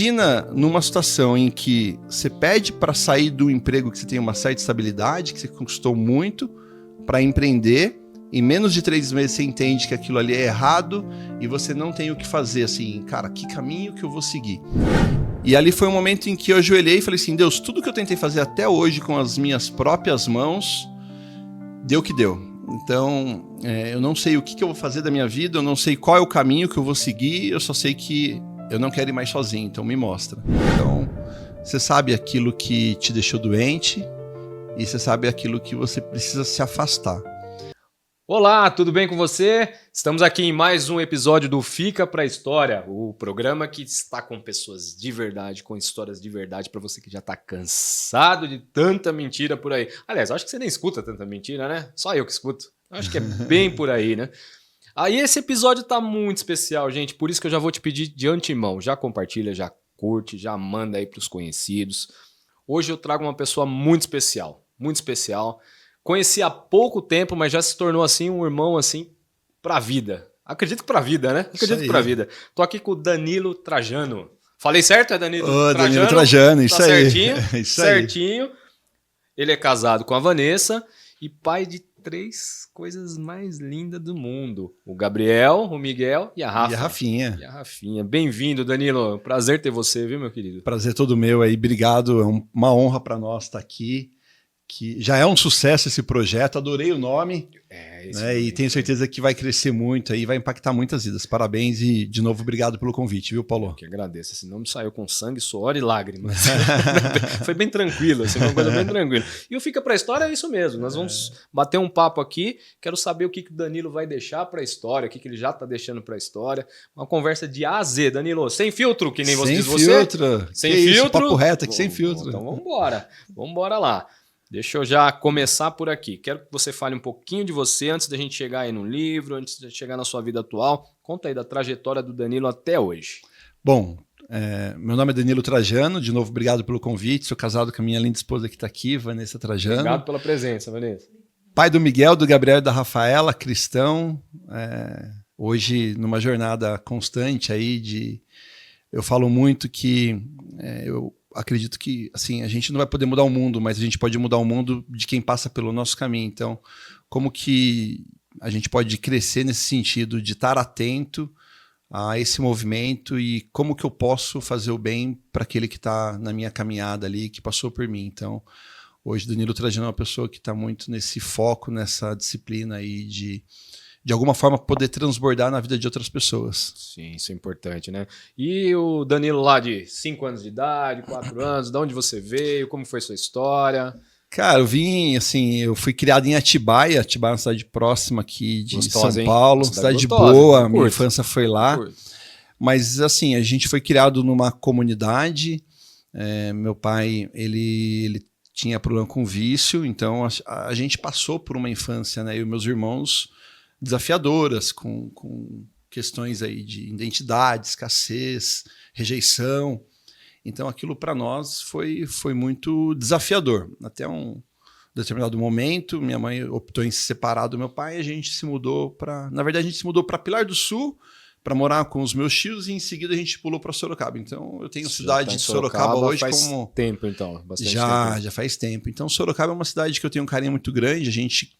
Imagina numa situação em que você pede para sair do emprego que você tem uma certa estabilidade, que você conquistou muito, para empreender. Em menos de 3 meses você entende que aquilo ali é errado e você não tem o que fazer, assim, cara, que caminho que eu vou seguir? E ali foi um momento em que eu ajoelhei e falei assim, Deus, tudo que eu tentei fazer até hoje com as minhas próprias mãos, deu o que deu. Então, eu não sei o que eu vou fazer da minha vida, eu não sei qual é o caminho que eu vou seguir, eu só sei que eu não quero ir mais sozinho, então me mostra. Então, você sabe aquilo que te deixou doente e você sabe aquilo que você precisa se afastar. Olá, tudo bem com você? Estamos aqui em mais um episódio do Fica Pra História, o programa que está com pessoas de verdade, com histórias de verdade, para você que já está cansado de tanta mentira por aí. Aliás, acho que você nem escuta tanta mentira, né? Só eu que escuto. Acho que é bem por aí, né? Aí esse episódio tá muito especial, gente, por isso que eu já vou te pedir de antemão, já compartilha, já curte, já manda aí pros conhecidos. Hoje eu trago uma pessoa muito especial, muito especial. Conheci há pouco tempo, mas já se tornou assim um irmão assim pra vida. Acredito que pra vida, né? Acredito que pra vida. Tô aqui com o Danilo Trajano. Falei certo, é Danilo Trajano? Danilo Trajano, isso tá aí. Certinho, isso certinho. Aí. Ele é casado com a Vanessa e pai de 3 coisas mais lindas do mundo. O Gabriel, o Miguel e a Rafa. E a Rafinha. Bem-vindo, Danilo. Prazer ter você, viu, meu querido? Prazer todo meu aí. Obrigado. É uma honra para nós estar aqui. Que já é um sucesso esse projeto. Adorei o nome. E tenho certeza que vai crescer muito aí, vai impactar muitas vidas. Parabéns e, de novo, obrigado pelo convite, viu, Paulo? Eu que agradeço. Esse nome saiu com sangue, suor e lágrimas. Foi bem tranquilo, assim, uma coisa bem tranquila. E o Fica Pra História é isso mesmo. Nós vamos bater um papo aqui. Quero saber o que o Danilo vai deixar pra história, o que ele já tá deixando pra história. Uma conversa de A a Z, Danilo. Sem filtro, que nem você diz você. Sem filtro. Isso, papo reto aqui, sem filtro. Então vamos embora lá. Deixa eu já começar por aqui. Quero que você fale um pouquinho de você antes da gente chegar aí no livro, antes de chegar na sua vida atual. Conta aí da trajetória do Danilo até hoje. Bom, meu nome é Danilo Trajano. De novo, obrigado pelo convite. Sou casado com a minha linda esposa que está aqui, Vanessa Trajano. Obrigado pela presença, Vanessa. Pai do Miguel, do Gabriel e da Rafaela, cristão. Hoje, numa jornada constante aí eu falo muito que eu acredito que assim, a gente não vai poder mudar o mundo, mas a gente pode mudar o mundo de quem passa pelo nosso caminho. Então, como que a gente pode crescer nesse sentido de estar atento a esse movimento e como que eu posso fazer o bem para aquele que está na minha caminhada ali, que passou por mim. Então, hoje, Danilo Trajano é uma pessoa que está muito nesse foco, nessa disciplina aí de alguma forma poder transbordar na vida de outras pessoas. Sim, isso é importante, né? E o Danilo lá de 5 anos de idade, 4 anos, de onde você veio, como foi sua história? Cara, eu fui criado em Atibaia. Atibaia é uma cidade próxima aqui de gostosa, São Paulo, cidade gostosa, boa, minha infância foi lá. Mas assim, a gente foi criado numa comunidade, meu pai, ele tinha problema com vício, então a gente passou por uma infância, né, eu e meus irmãos, desafiadoras, com questões aí de identidade, escassez, rejeição. Então aquilo para nós foi muito desafiador. Até um determinado momento, minha mãe optou em se separar do meu pai e a gente se mudou para... Na verdade, a gente se mudou para Pilar do Sul para morar com os meus tios e em seguida a gente pulou para Sorocaba. Então eu tenho cidade de Sorocaba hoje faz como... tempo, então. Bastante já, tempo. Já faz tempo. Então Sorocaba é uma cidade que eu tenho um carinho muito grande. A gente...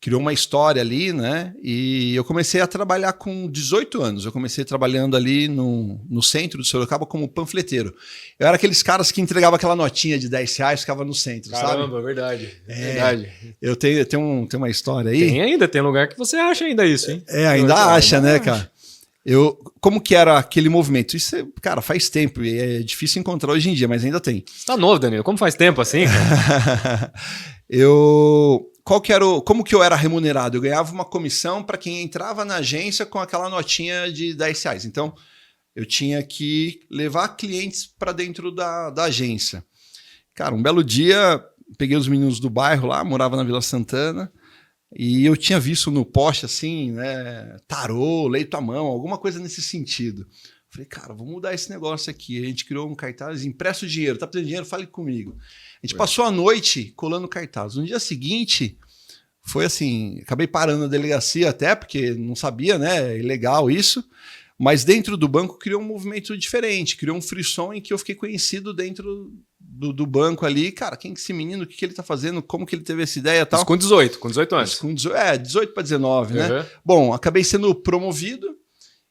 criou uma história ali, né? E eu comecei a trabalhar com 18 anos. Eu comecei trabalhando ali no centro de Sorocaba como panfleteiro. Eu era aqueles caras que entregavam aquela notinha de R$10 e ficava no centro, sabe? Caramba, verdade. Verdade. Eu tenho uma história aí. Tem lugar que você acha ainda isso, hein? Ainda acha, né, cara? Como que era aquele movimento? Isso, cara, faz tempo e é difícil encontrar hoje em dia, mas ainda tem. Você tá novo, Danilo. Como faz tempo assim, cara? Como que eu era remunerado? Eu ganhava uma comissão para quem entrava na agência com aquela notinha de R$10. Então, eu tinha que levar clientes para dentro da agência. Cara, um belo dia, peguei os meninos do bairro lá, morava na Vila Santana, e eu tinha visto no poste, assim, né, tarô, leito à mão, alguma coisa nesse sentido. Falei, cara, vou mudar esse negócio aqui. A gente criou um cartaz, empresta o dinheiro, tá precisando de dinheiro, fale comigo. A gente passou a noite colando cartaz. No dia seguinte, foi assim, acabei parando na delegacia até, porque não sabia, né, é ilegal isso. Mas dentro do banco criou um movimento diferente, criou um frisson em que eu fiquei conhecido dentro do banco ali. Cara, quem é esse menino? O que ele tá fazendo? Como que ele teve essa ideia e tal? Isso com 18 anos. Com 18 para 19, né? Bom, acabei sendo promovido.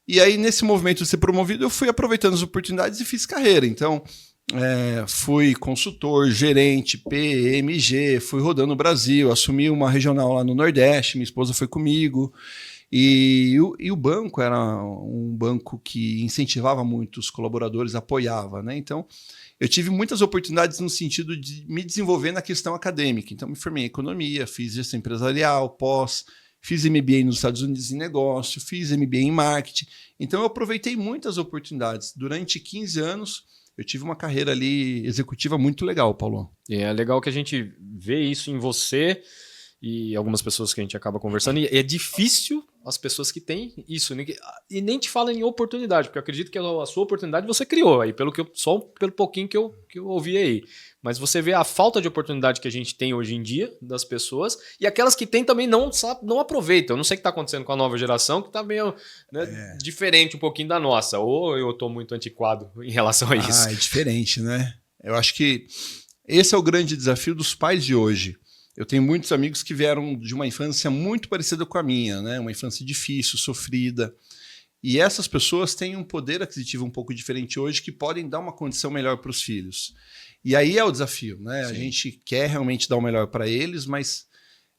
E aí, nesse movimento de ser promovido, eu fui aproveitando as oportunidades e fiz carreira. Então, fui consultor, gerente, PMG, fui rodando o Brasil, assumi uma regional lá no Nordeste, minha esposa foi comigo. E o banco era um banco que incentivava muito os colaboradores, apoiava, né? Então, eu tive muitas oportunidades no sentido de me desenvolver na questão acadêmica. Então, me formei em economia, fiz gestão empresarial, fiz MBA nos Estados Unidos em negócio, fiz MBA em marketing. Então, eu aproveitei muitas oportunidades. Durante 15 anos, eu tive uma carreira ali executiva muito legal, Paulo. É legal que a gente vê isso em você e algumas pessoas que a gente acaba conversando. E é difícil as pessoas que têm isso. E nem te falam em oportunidade, porque eu acredito que a sua oportunidade você criou, aí, só pelo pouquinho que eu ouvi aí. Mas você vê a falta de oportunidade que a gente tem hoje em dia das pessoas, e aquelas que têm também não aproveitam. Eu não sei o que está acontecendo com a nova geração, que está meio diferente um pouquinho da nossa. Ou eu estou muito antiquado em relação a isso. É diferente, né? Eu acho que esse é o grande desafio dos pais de hoje. Eu tenho muitos amigos que vieram de uma infância muito parecida com a minha, né? Uma infância difícil, sofrida. E essas pessoas têm um poder aquisitivo um pouco diferente hoje que podem dar uma condição melhor para os filhos. E aí é o desafio, né? Sim. A gente quer realmente dar o melhor para eles, mas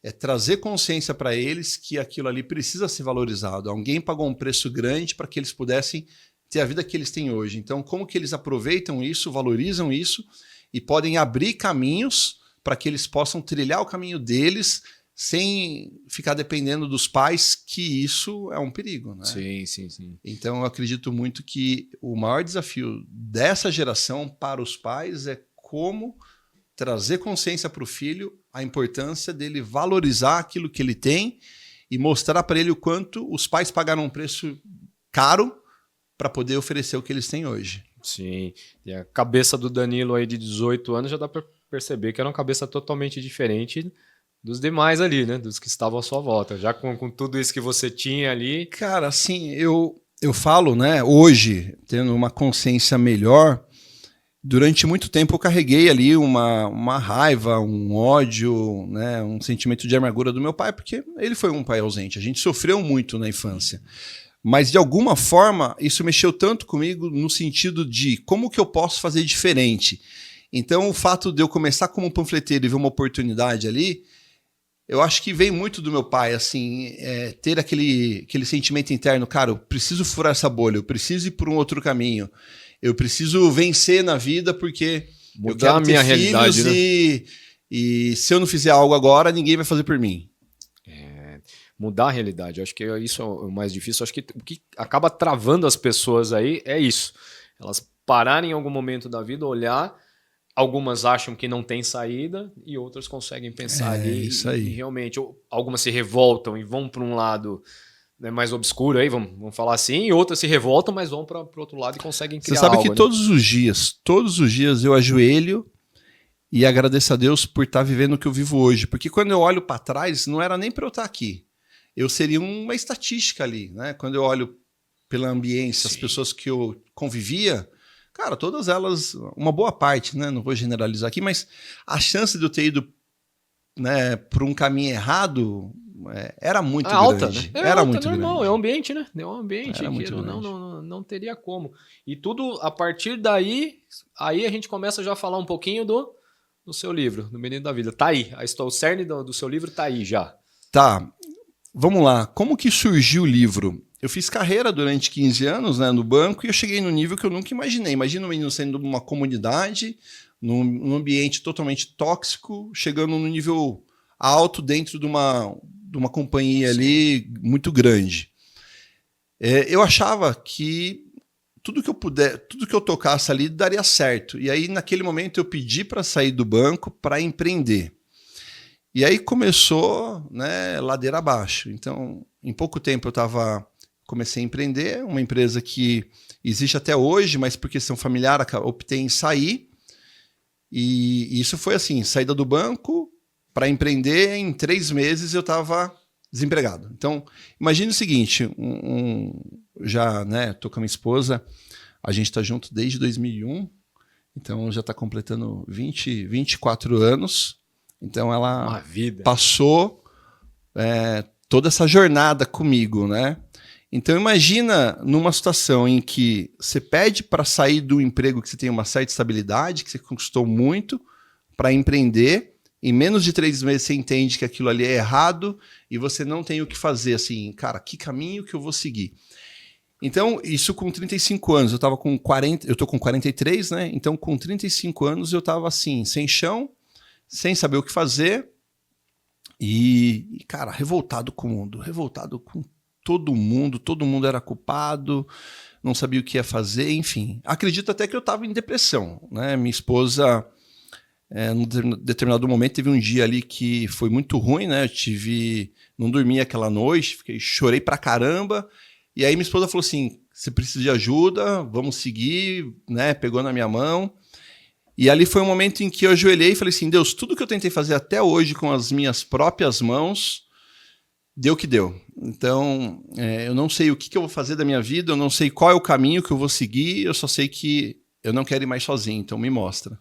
é trazer consciência para eles que aquilo ali precisa ser valorizado. Alguém pagou um preço grande para que eles pudessem ter a vida que eles têm hoje. Então, como que eles aproveitam isso, valorizam isso e podem abrir caminhos para que eles possam trilhar o caminho deles sem ficar dependendo dos pais, que isso é um perigo, né? Sim. Então, eu acredito muito que o maior desafio dessa geração para os pais é como trazer consciência para o filho a importância dele valorizar aquilo que ele tem e mostrar para ele o quanto os pais pagaram um preço caro para poder oferecer o que eles têm hoje. Sim, e a cabeça do Danilo aí de 18 anos já dá para perceber que era uma cabeça totalmente diferente dos demais ali, né? Dos que estavam à sua volta. Já com tudo isso que você tinha ali. Cara, assim, eu falo, né? Hoje, tendo uma consciência melhor, durante muito tempo eu carreguei ali uma raiva, um ódio, né? Um sentimento de amargura do meu pai, porque ele foi um pai ausente. A gente sofreu muito na infância. Mas, de alguma forma, isso mexeu tanto comigo no sentido de como que eu posso fazer diferente. Então, o fato de eu começar como panfleteiro e ver uma oportunidade ali, eu acho que vem muito do meu pai, assim, ter aquele sentimento interno, cara, eu preciso furar essa bolha, eu preciso ir por um outro caminho, eu preciso vencer na vida porque mudar eu quero a minha ter realidade, filhos, né? E se eu não fizer algo agora, ninguém vai fazer por mim. Mudar a realidade, eu acho que isso é o mais difícil. Eu acho que o que acaba travando as pessoas aí é isso. Elas pararem em algum momento da vida, olhar. Algumas acham que não tem saída e outras conseguem pensar ali. Isso aí. E realmente, algumas se revoltam e vão para um lado, né, mais obscuro, aí, vamos falar assim, e outras se revoltam, mas vão para o outro lado e conseguem criar algo. Você sabe que todos os dias eu ajoelho e agradeço a Deus por estar vivendo o que eu vivo hoje. Porque quando eu olho para trás, não era nem para eu estar aqui. Eu seria uma estatística ali, né? Quando eu olho pela ambiência, as pessoas que eu convivia, cara, todas elas, uma boa parte, né? Não vou generalizar aqui, mas a chance de eu ter ido, né, por um caminho errado era muito alta, grande. Né? Era alta, muito normal, grande. É o ambiente, né? É um ambiente que não teria como. E tudo, a partir daí, aí a gente começa já a falar um pouquinho do seu livro, do Menino da Vida. Tá aí, o cerne do seu livro tá aí já. Tá, vamos lá. Como que surgiu o livro? Eu fiz carreira durante 15 anos, né, no banco, e eu cheguei no nível que eu nunca imaginei. Imagina um menino saindo de uma comunidade, num ambiente totalmente tóxico, chegando num nível alto dentro de uma companhia ali muito grande. Eu achava que tudo que eu tocasse ali daria certo. E aí, naquele momento, eu pedi para sair do banco para empreender. E aí começou, né, ladeira abaixo. Então, em pouco tempo comecei a empreender, uma empresa que existe até hoje, mas por questão familiar optei em sair. E isso foi assim, saída do banco para empreender, em 3 meses eu estava desempregado. Então, imagine o seguinte, já, né, tô com a minha esposa, a gente tá junto desde 2001, então já tá completando 24 anos, então ela passou toda essa jornada comigo, né? Então imagina numa situação em que você pede para sair do emprego que você tem uma certa estabilidade, que você conquistou muito, para empreender, em menos de 3 meses você entende que aquilo ali é errado e você não tem o que fazer, assim, cara, que caminho que eu vou seguir? Então, isso com 35 anos, eu tô com 43, né? Então, com 35 anos, eu tava assim, sem chão, sem saber o que fazer e cara, revoltado com o mundo, revoltado com todo mundo era culpado, não sabia o que ia fazer, enfim. Acredito até que eu tava em depressão, né? Minha esposa, num determinado momento, teve um dia ali que foi muito ruim, né? Não dormi aquela noite, chorei pra caramba. E aí minha esposa falou assim, você precisa de ajuda, vamos seguir, né? Pegou na minha mão. E ali foi um momento em que eu ajoelhei e falei assim, Deus, tudo que eu tentei fazer até hoje com as minhas próprias mãos, deu o que deu. Então, eu não sei o que eu vou fazer da minha vida, eu não sei qual é o caminho que eu vou seguir, eu só sei que eu não quero ir mais sozinho, então me mostra.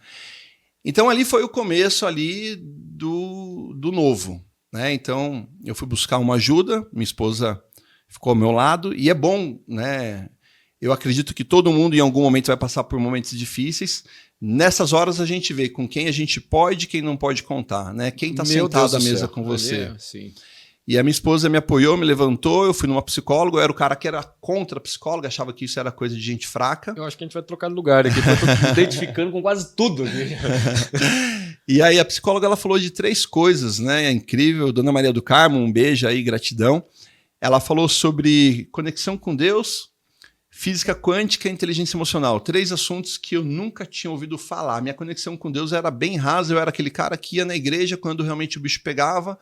Então ali foi o começo ali do novo, né? Então eu fui buscar uma ajuda, minha esposa ficou ao meu lado, e é bom, né? Eu acredito que todo mundo em algum momento vai passar por momentos difíceis. Nessas horas a gente vê com quem a gente pode e quem não pode contar, né? Quem está sentado à mesa com você. Sim. E a minha esposa me apoiou, me levantou, eu fui numa psicóloga, eu era o cara que era contra a psicóloga, achava que isso era coisa de gente fraca. Eu acho que a gente vai trocar de lugar aqui, porque eu tô me identificando com quase tudo aqui. E aí a psicóloga ela falou de 3 coisas, né? É incrível, Dona Maria do Carmo, um beijo aí, gratidão. Ela falou sobre conexão com Deus, física quântica e inteligência emocional. 3 assuntos que eu nunca tinha ouvido falar. Minha conexão com Deus era bem rasa, eu era aquele cara que ia na igreja quando realmente o bicho pegava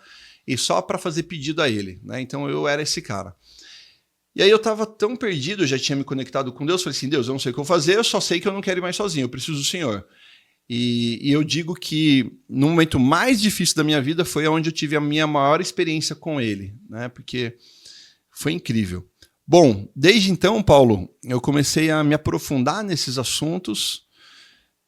e só para fazer pedido a ele, né? Então eu era esse cara. E aí eu estava tão perdido, eu já tinha me conectado com Deus, falei assim, Deus, eu não sei o que eu vou fazer, eu só sei que eu não quero ir mais sozinho, eu preciso do Senhor. E eu digo que no momento mais difícil da minha vida foi onde eu tive a minha maior experiência com Ele, né? Porque foi incrível. Bom, desde então, Paulo, eu comecei a me aprofundar nesses assuntos.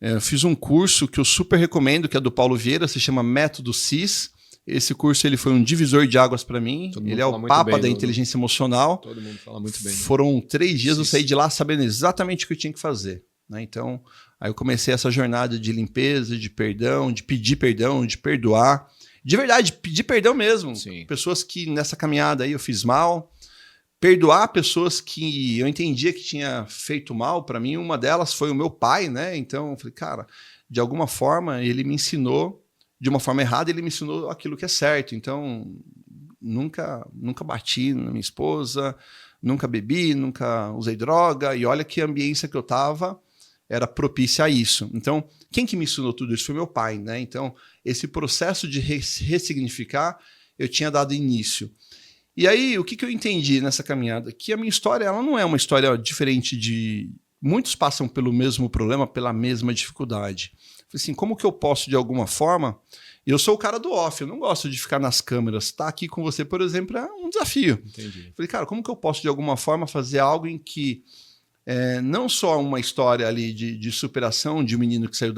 Eu fiz um curso que eu super recomendo, que é do Paulo Vieira, se chama Método CIS. Esse curso ele foi um divisor de águas para mim. Ele é o papa da inteligência emocional. Todo mundo fala muito bem. Foram 3 dias, eu saí de lá sabendo exatamente o que eu tinha que fazer, né? Então, aí eu comecei essa jornada de limpeza, de perdão, de pedir perdão, de perdoar. De verdade, pedir perdão mesmo. Sim. Pessoas que nessa caminhada aí eu fiz mal. Perdoar pessoas que eu entendia que tinha feito mal para mim. Uma delas foi o meu pai, né? Então, eu falei, cara, de alguma forma ele me ensinou, de uma forma errada, ele me ensinou aquilo que é certo. Então, nunca bati na minha esposa, nunca bebi, nunca usei droga. E olha que a ambiência que eu estava era propícia a isso. Então, quem que me ensinou tudo isso foi meu pai, né? Então, esse processo de ressignificar, eu tinha dado início. E aí, o que eu entendi nessa caminhada? Que a minha história ela não é uma história diferente de... Muitos passam pelo mesmo problema, pela mesma dificuldade. Assim, como que eu posso, de alguma forma... Eu sou o cara do off, eu não gosto de ficar nas câmeras. Estar aqui com você, por exemplo, é um desafio. Entendi. Falei, cara, como que eu posso, de alguma forma, fazer algo em que não só uma história ali de superação de um menino que saiu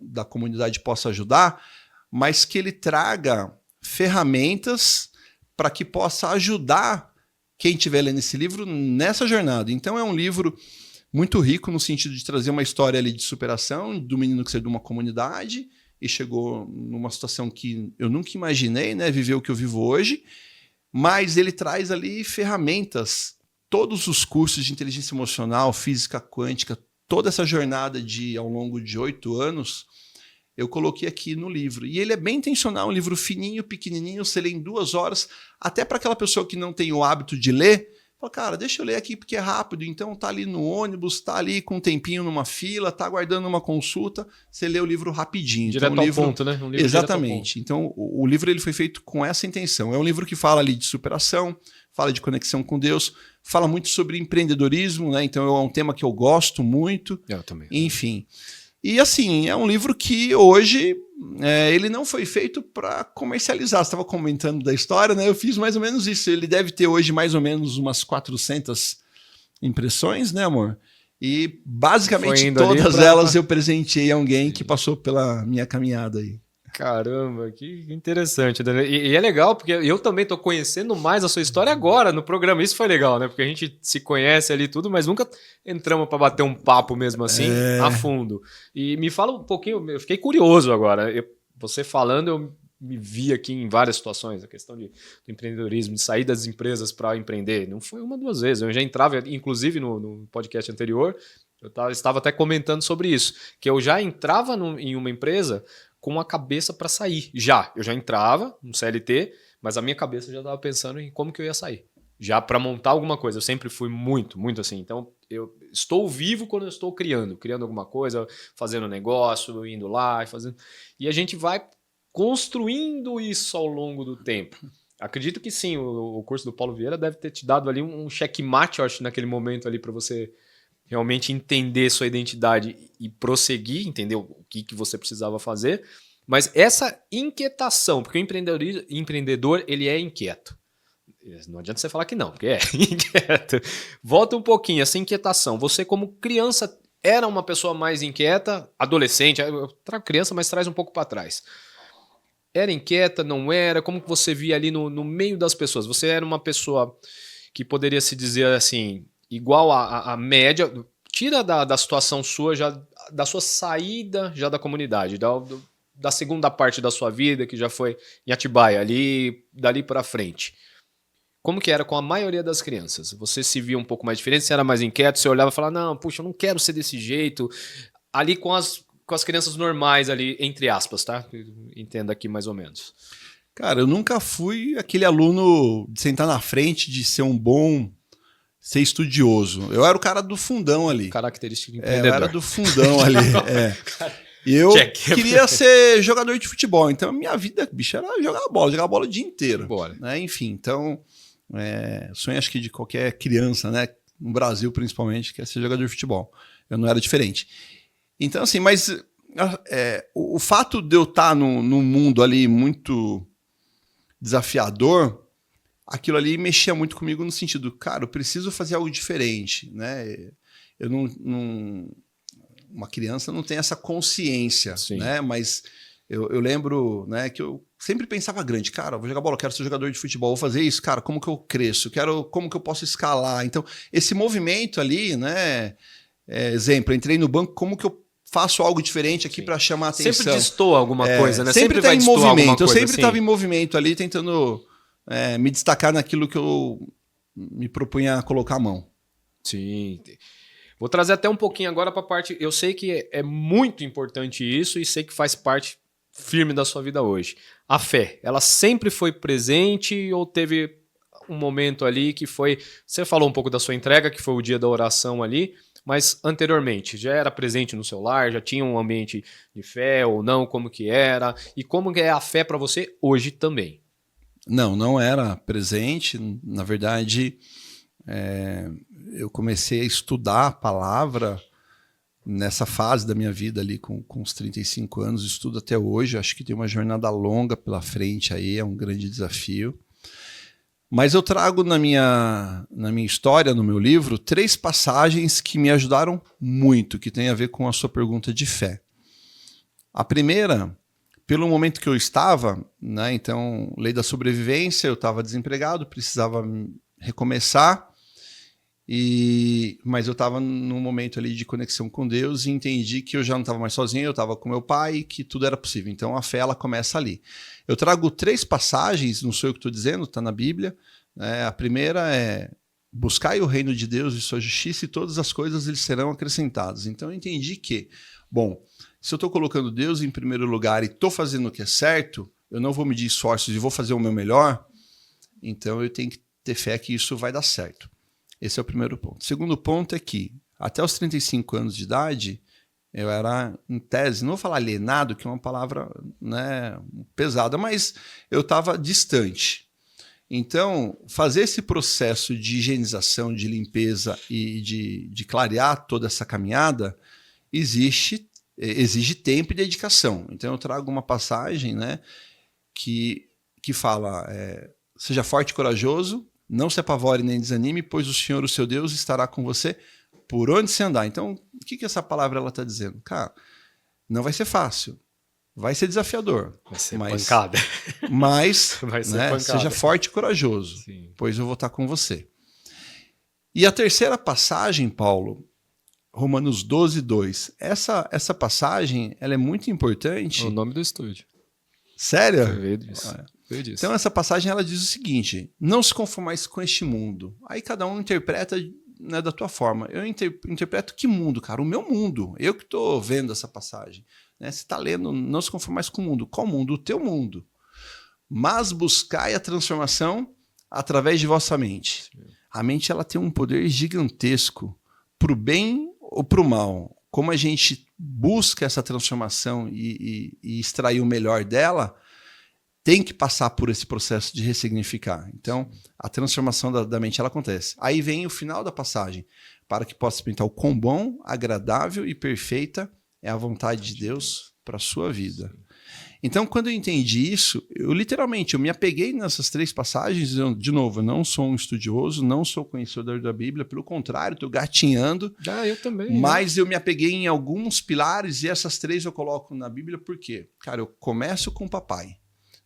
da comunidade possa ajudar, mas que ele traga ferramentas para que possa ajudar quem estiver lendo esse livro nessa jornada. Então é um livro muito rico no sentido de trazer uma história ali de superação do menino que saiu de uma comunidade e chegou numa situação que eu nunca imaginei, né, viver o que eu vivo hoje, mas ele traz ali ferramentas, todos os cursos de inteligência emocional, física quântica, toda essa jornada ao longo de 8 anos, eu coloquei aqui no livro. E ele é bem intencional, um livro fininho, pequenininho, você lê em 2 horas, até para aquela pessoa que não tem o hábito de ler, fala, cara, deixa eu ler aqui porque é rápido, então tá ali no ônibus, tá ali com um tempinho numa fila, tá aguardando uma consulta, você lê o livro rapidinho. Direto então, ao ponto, né? Um livro exatamente. Então o livro ele foi feito com essa intenção. É um livro que fala ali de superação, fala de conexão com Deus, fala muito sobre empreendedorismo, né? Então é um tema que eu gosto muito. Eu também. Enfim. E assim, é um livro que hoje ele não foi feito para comercializar. Você estava comentando da história, né? Eu fiz mais ou menos isso. Ele deve ter hoje mais ou menos umas 400 impressões, né, amor? E basicamente todas elas eu presenteei alguém que passou pela minha caminhada aí. Caramba, que interessante. E é legal, porque eu também tô conhecendo mais a sua história agora no programa. Isso foi legal, né? Porque a gente se conhece ali tudo, mas nunca entramos para bater um papo mesmo assim, a fundo. E me fala um pouquinho, eu fiquei curioso agora. Você falando, eu me vi aqui em várias situações, a questão do empreendedorismo, de sair das empresas para empreender. Não foi uma, duas vezes. Eu já entrava, inclusive no podcast anterior, estava até comentando sobre isso, que eu já entrava em uma empresa com a cabeça para sair. Eu já entrava no CLT, mas a minha cabeça já estava pensando em como que eu ia sair. Já para montar alguma coisa. Eu sempre fui muito assim. Então, eu estou vivo quando eu estou criando alguma coisa, fazendo negócio, indo lá, fazendo. E a gente vai construindo isso ao longo do tempo. Acredito que sim, o curso do Paulo Vieira deve ter te dado ali um checkmate, eu acho, naquele momento ali para você realmente entender sua identidade e prosseguir, entender o que você precisava fazer. Mas essa inquietação, porque o empreendedor ele é inquieto. Não adianta você falar que não, porque é inquieto. Volta um pouquinho, essa inquietação. Você, como criança, era uma pessoa mais inquieta, adolescente, eu trago criança, mas traz um pouco para trás. Era inquieta, não era? Como que você via ali no meio das pessoas? Você era uma pessoa que poderia se dizer assim, igual a média, tira da situação sua, já da sua saída já da comunidade, da segunda parte da sua vida, que já foi em Atibaia, dali para frente. Como que era com a maioria das crianças? Você se via um pouco mais diferente? Você era mais inquieto? Você olhava e falava, não, puxa, eu não quero ser desse jeito. Ali com as crianças normais ali, entre aspas, tá? Entenda aqui mais ou menos. Cara, eu nunca fui aquele aluno de sentar na frente, de ser estudioso. Eu era o cara do fundão ali. Característica empreendedor. Eu era do fundão ali. E eu queria ser jogador de futebol. Então, a minha vida, bicho, era jogar bola o dia inteiro. Né? Enfim, então, sonho acho que de qualquer criança, né? No Brasil, principalmente, quer ser jogador de futebol. Eu não era diferente. Então, assim, mas o fato de eu estar num mundo ali muito desafiador, aquilo ali mexia muito comigo no sentido, cara, eu preciso fazer algo diferente, né? Eu uma criança não tem essa consciência, né? Mas eu lembro, né, que eu sempre pensava grande, cara, eu vou jogar bola, eu quero ser jogador de futebol, vou fazer isso, cara, como que eu cresço? Como que eu posso escalar? Então, esse movimento ali, né? Exemplo, eu entrei no banco, como que eu faço algo diferente aqui para chamar a atenção? Sempre destoa alguma coisa, né? Sempre está em movimento. Eu sempre estava em movimento ali, tentando me destacar naquilo que eu me propunha a colocar a mão. Sim. Vou trazer até um pouquinho agora para a parte... Eu sei que é muito importante isso e sei que faz parte firme da sua vida hoje. A fé, ela sempre foi presente ou teve um momento ali que foi... Você falou um pouco da sua entrega, que foi o dia da oração ali, mas anteriormente, já era presente no seu lar? Já tinha um ambiente de fé ou não? Como que era? E como que é a fé para você hoje também? Não era presente. Na verdade, eu comecei a estudar a palavra nessa fase da minha vida ali com os 35 anos. Estudo até hoje. Acho que tem uma jornada longa pela frente aí, é um grande desafio. Mas eu trago na minha história, no meu livro, 3 passagens que me ajudaram muito, que tem a ver com a sua pergunta de fé. A primeira, pelo momento que eu estava, né, então, lei da sobrevivência, eu estava desempregado, precisava recomeçar, mas eu estava num momento ali de conexão com Deus e entendi que eu já não estava mais sozinho, eu estava com meu pai e que tudo era possível. Então a fé ela começa ali. Eu trago 3 passagens, não sou eu que estou dizendo, está na Bíblia. A primeira é: buscai o reino de Deus e sua justiça e todas as coisas lhes serão acrescentadas. Então eu entendi que, bom, se eu estou colocando Deus em primeiro lugar e estou fazendo o que é certo, eu não vou medir esforços e vou fazer o meu melhor, então eu tenho que ter fé que isso vai dar certo. Esse é o primeiro ponto. O segundo ponto é que, até os 35 anos de idade, eu era, em tese, não vou falar alienado, que é uma palavra, né, pesada, mas eu estava distante. Então, fazer esse processo de higienização, de limpeza e de clarear toda essa caminhada, existe exige tempo e dedicação. Então eu trago uma passagem, né, que fala, seja forte e corajoso, não se apavore nem desanime, pois o Senhor, o seu Deus, estará com você por onde você andar. Então, o que essa palavra está dizendo? Cara, não vai ser fácil, vai ser desafiador. Vai ser pancada. Mas vai ser né, pancada. Seja forte e corajoso, Sim. pois eu vou estar com você. E a terceira passagem, Paulo, Romanos 12, 2. Essa passagem ela é muito importante. É o nome do estúdio. Sério? Veio disso. Então essa passagem ela diz o seguinte: não se conformais com este mundo. Aí cada um interpreta, né, da tua forma. Eu interpreto que mundo, cara? O meu mundo. Eu que estou vendo essa passagem. Né? Você está lendo, não se conformais com o mundo. Qual mundo? O teu mundo. Mas buscai a transformação através de vossa mente. Sim. A mente ela tem um poder gigantesco para o bem ou para o mal. Como a gente busca essa transformação e extrair o melhor dela, tem que passar por esse processo de ressignificar. Então, a transformação da mente ela acontece. Aí vem o final da passagem, para que possa experimentar o quão bom, agradável e perfeita é a vontade de Deus para a sua vida. Então, quando eu entendi isso, eu me apeguei nessas 3 passagens. De novo, eu não sou um estudioso, não sou conhecedor da Bíblia, pelo contrário, estou gatinhando. Eu também. Mas eu me apeguei em alguns pilares e essas 3 eu coloco na Bíblia porque, cara, eu começo com o papai.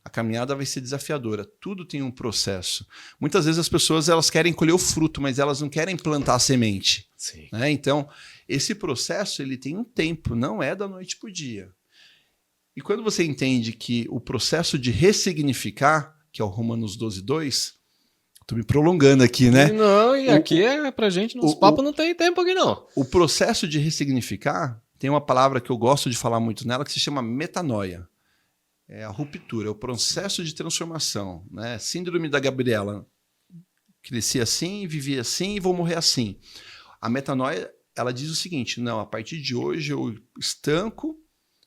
A caminhada vai ser desafiadora. Tudo tem um processo. Muitas vezes as pessoas elas querem colher o fruto, mas elas não querem plantar a semente. Sim. Né? Então, esse processo ele tem um tempo, não é da noite para o dia. E quando você entende que o processo de ressignificar, que é o Romanos 12, 2, estou me prolongando aqui, né? Não, e aqui é pra gente, nos papos não tem tempo aqui não. O processo de ressignificar, tem uma palavra que eu gosto de falar muito nela, que se chama metanoia. É a ruptura, é o processo de transformação. Né? Síndrome da Gabriela. Cresci assim, vivi assim e vou morrer assim. A metanoia, ela diz o seguinte, não, a partir de hoje eu estanco,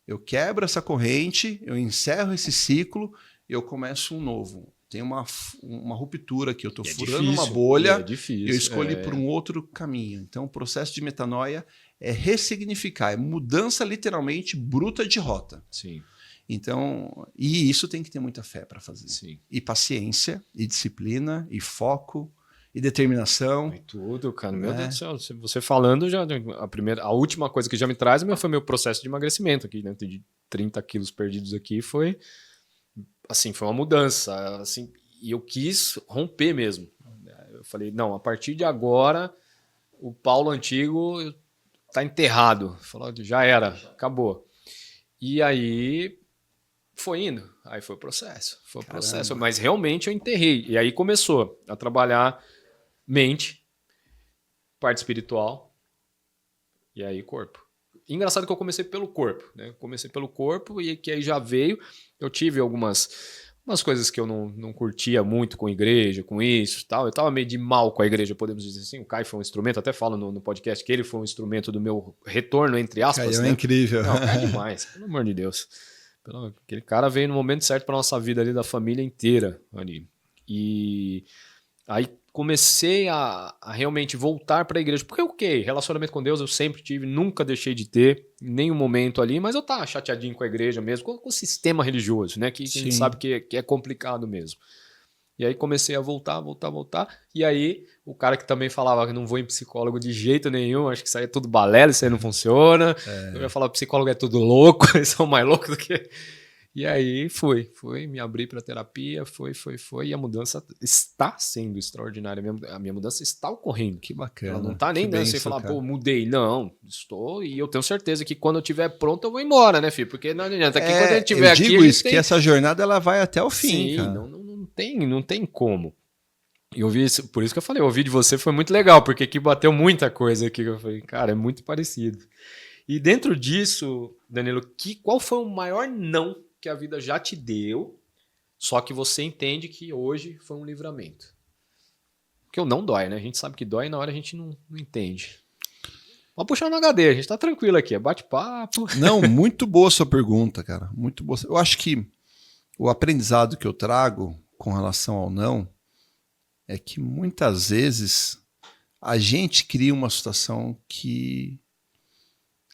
eu quebro essa corrente, eu encerro esse ciclo e eu começo um novo. Tem uma ruptura aqui, eu estou furando uma bolha e eu escolhi por um outro caminho. Então, o processo de metanoia é ressignificar, é mudança literalmente bruta de rota. Sim. Então, e isso tem que ter muita fé para fazer. Sim. E paciência, e disciplina, e foco, e determinação. E tudo, cara. Meu Deus do céu. Você falando, já a última coisa que já me traz foi meu processo de emagrecimento aqui, né? De 30 quilos perdidos aqui foi uma mudança. Assim, e eu quis romper mesmo. Eu falei, não, a partir de agora, o Paulo antigo tá enterrado. Falou, já era, acabou. E aí foi indo. Aí foi o processo. Foi o processo. Mas realmente eu enterrei. E aí começou a trabalhar mente, parte espiritual e aí corpo. Engraçado que eu comecei pelo corpo, né? Comecei pelo corpo e que aí já veio. Eu tive umas coisas que eu não curtia muito com igreja, com isso e tal. Eu tava meio de mal com a igreja, podemos dizer assim. O Caio foi um instrumento, até falo no podcast que ele foi um instrumento do meu retorno, entre aspas. Caio, né? É incrível. Não, é demais, pelo amor de Deus. Aquele cara veio no momento certo pra nossa vida ali, da família inteira ali. E aí comecei a realmente voltar para a igreja. Porque, relacionamento com Deus eu sempre tive, nunca deixei de ter, em nenhum momento ali, mas eu tava chateadinho com a igreja mesmo, com o sistema religioso, né? Que a gente sabe que é complicado mesmo. E aí comecei a voltar. E aí o cara que também falava que não vou em psicólogo de jeito nenhum, acho que isso aí é tudo balela, isso aí não funciona. Eu ia falar que psicólogo é tudo louco, eles são mais loucos do que... E aí fui, me abri para terapia, foi, e a mudança está sendo extraordinária. A minha mudança está ocorrendo. Que bacana. Ela não está nem dando você falar, pô, mudei. Não, estou, e eu tenho certeza que quando eu estiver pronto eu vou embora, né, filho? Porque não adianta, quando a gente estiver aqui... Eu digo isso, que essa jornada ela vai até o fim, sim, cara. Não tem como. E eu vi isso, por isso que eu falei, ouvir de você foi muito legal, porque aqui bateu muita coisa aqui, que eu falei, cara, é muito parecido. E dentro disso, Danilo, qual foi o maior não que a vida já te deu, só que você entende que hoje foi um livramento? Porque o não dói, né? A gente sabe que dói e na hora a gente não entende. Pode puxar no HD, a gente tá tranquilo aqui, é bate-papo. Não, muito boa sua pergunta, cara. Muito boa. Eu acho que o aprendizado que eu trago com relação ao não é que muitas vezes a gente cria uma situação que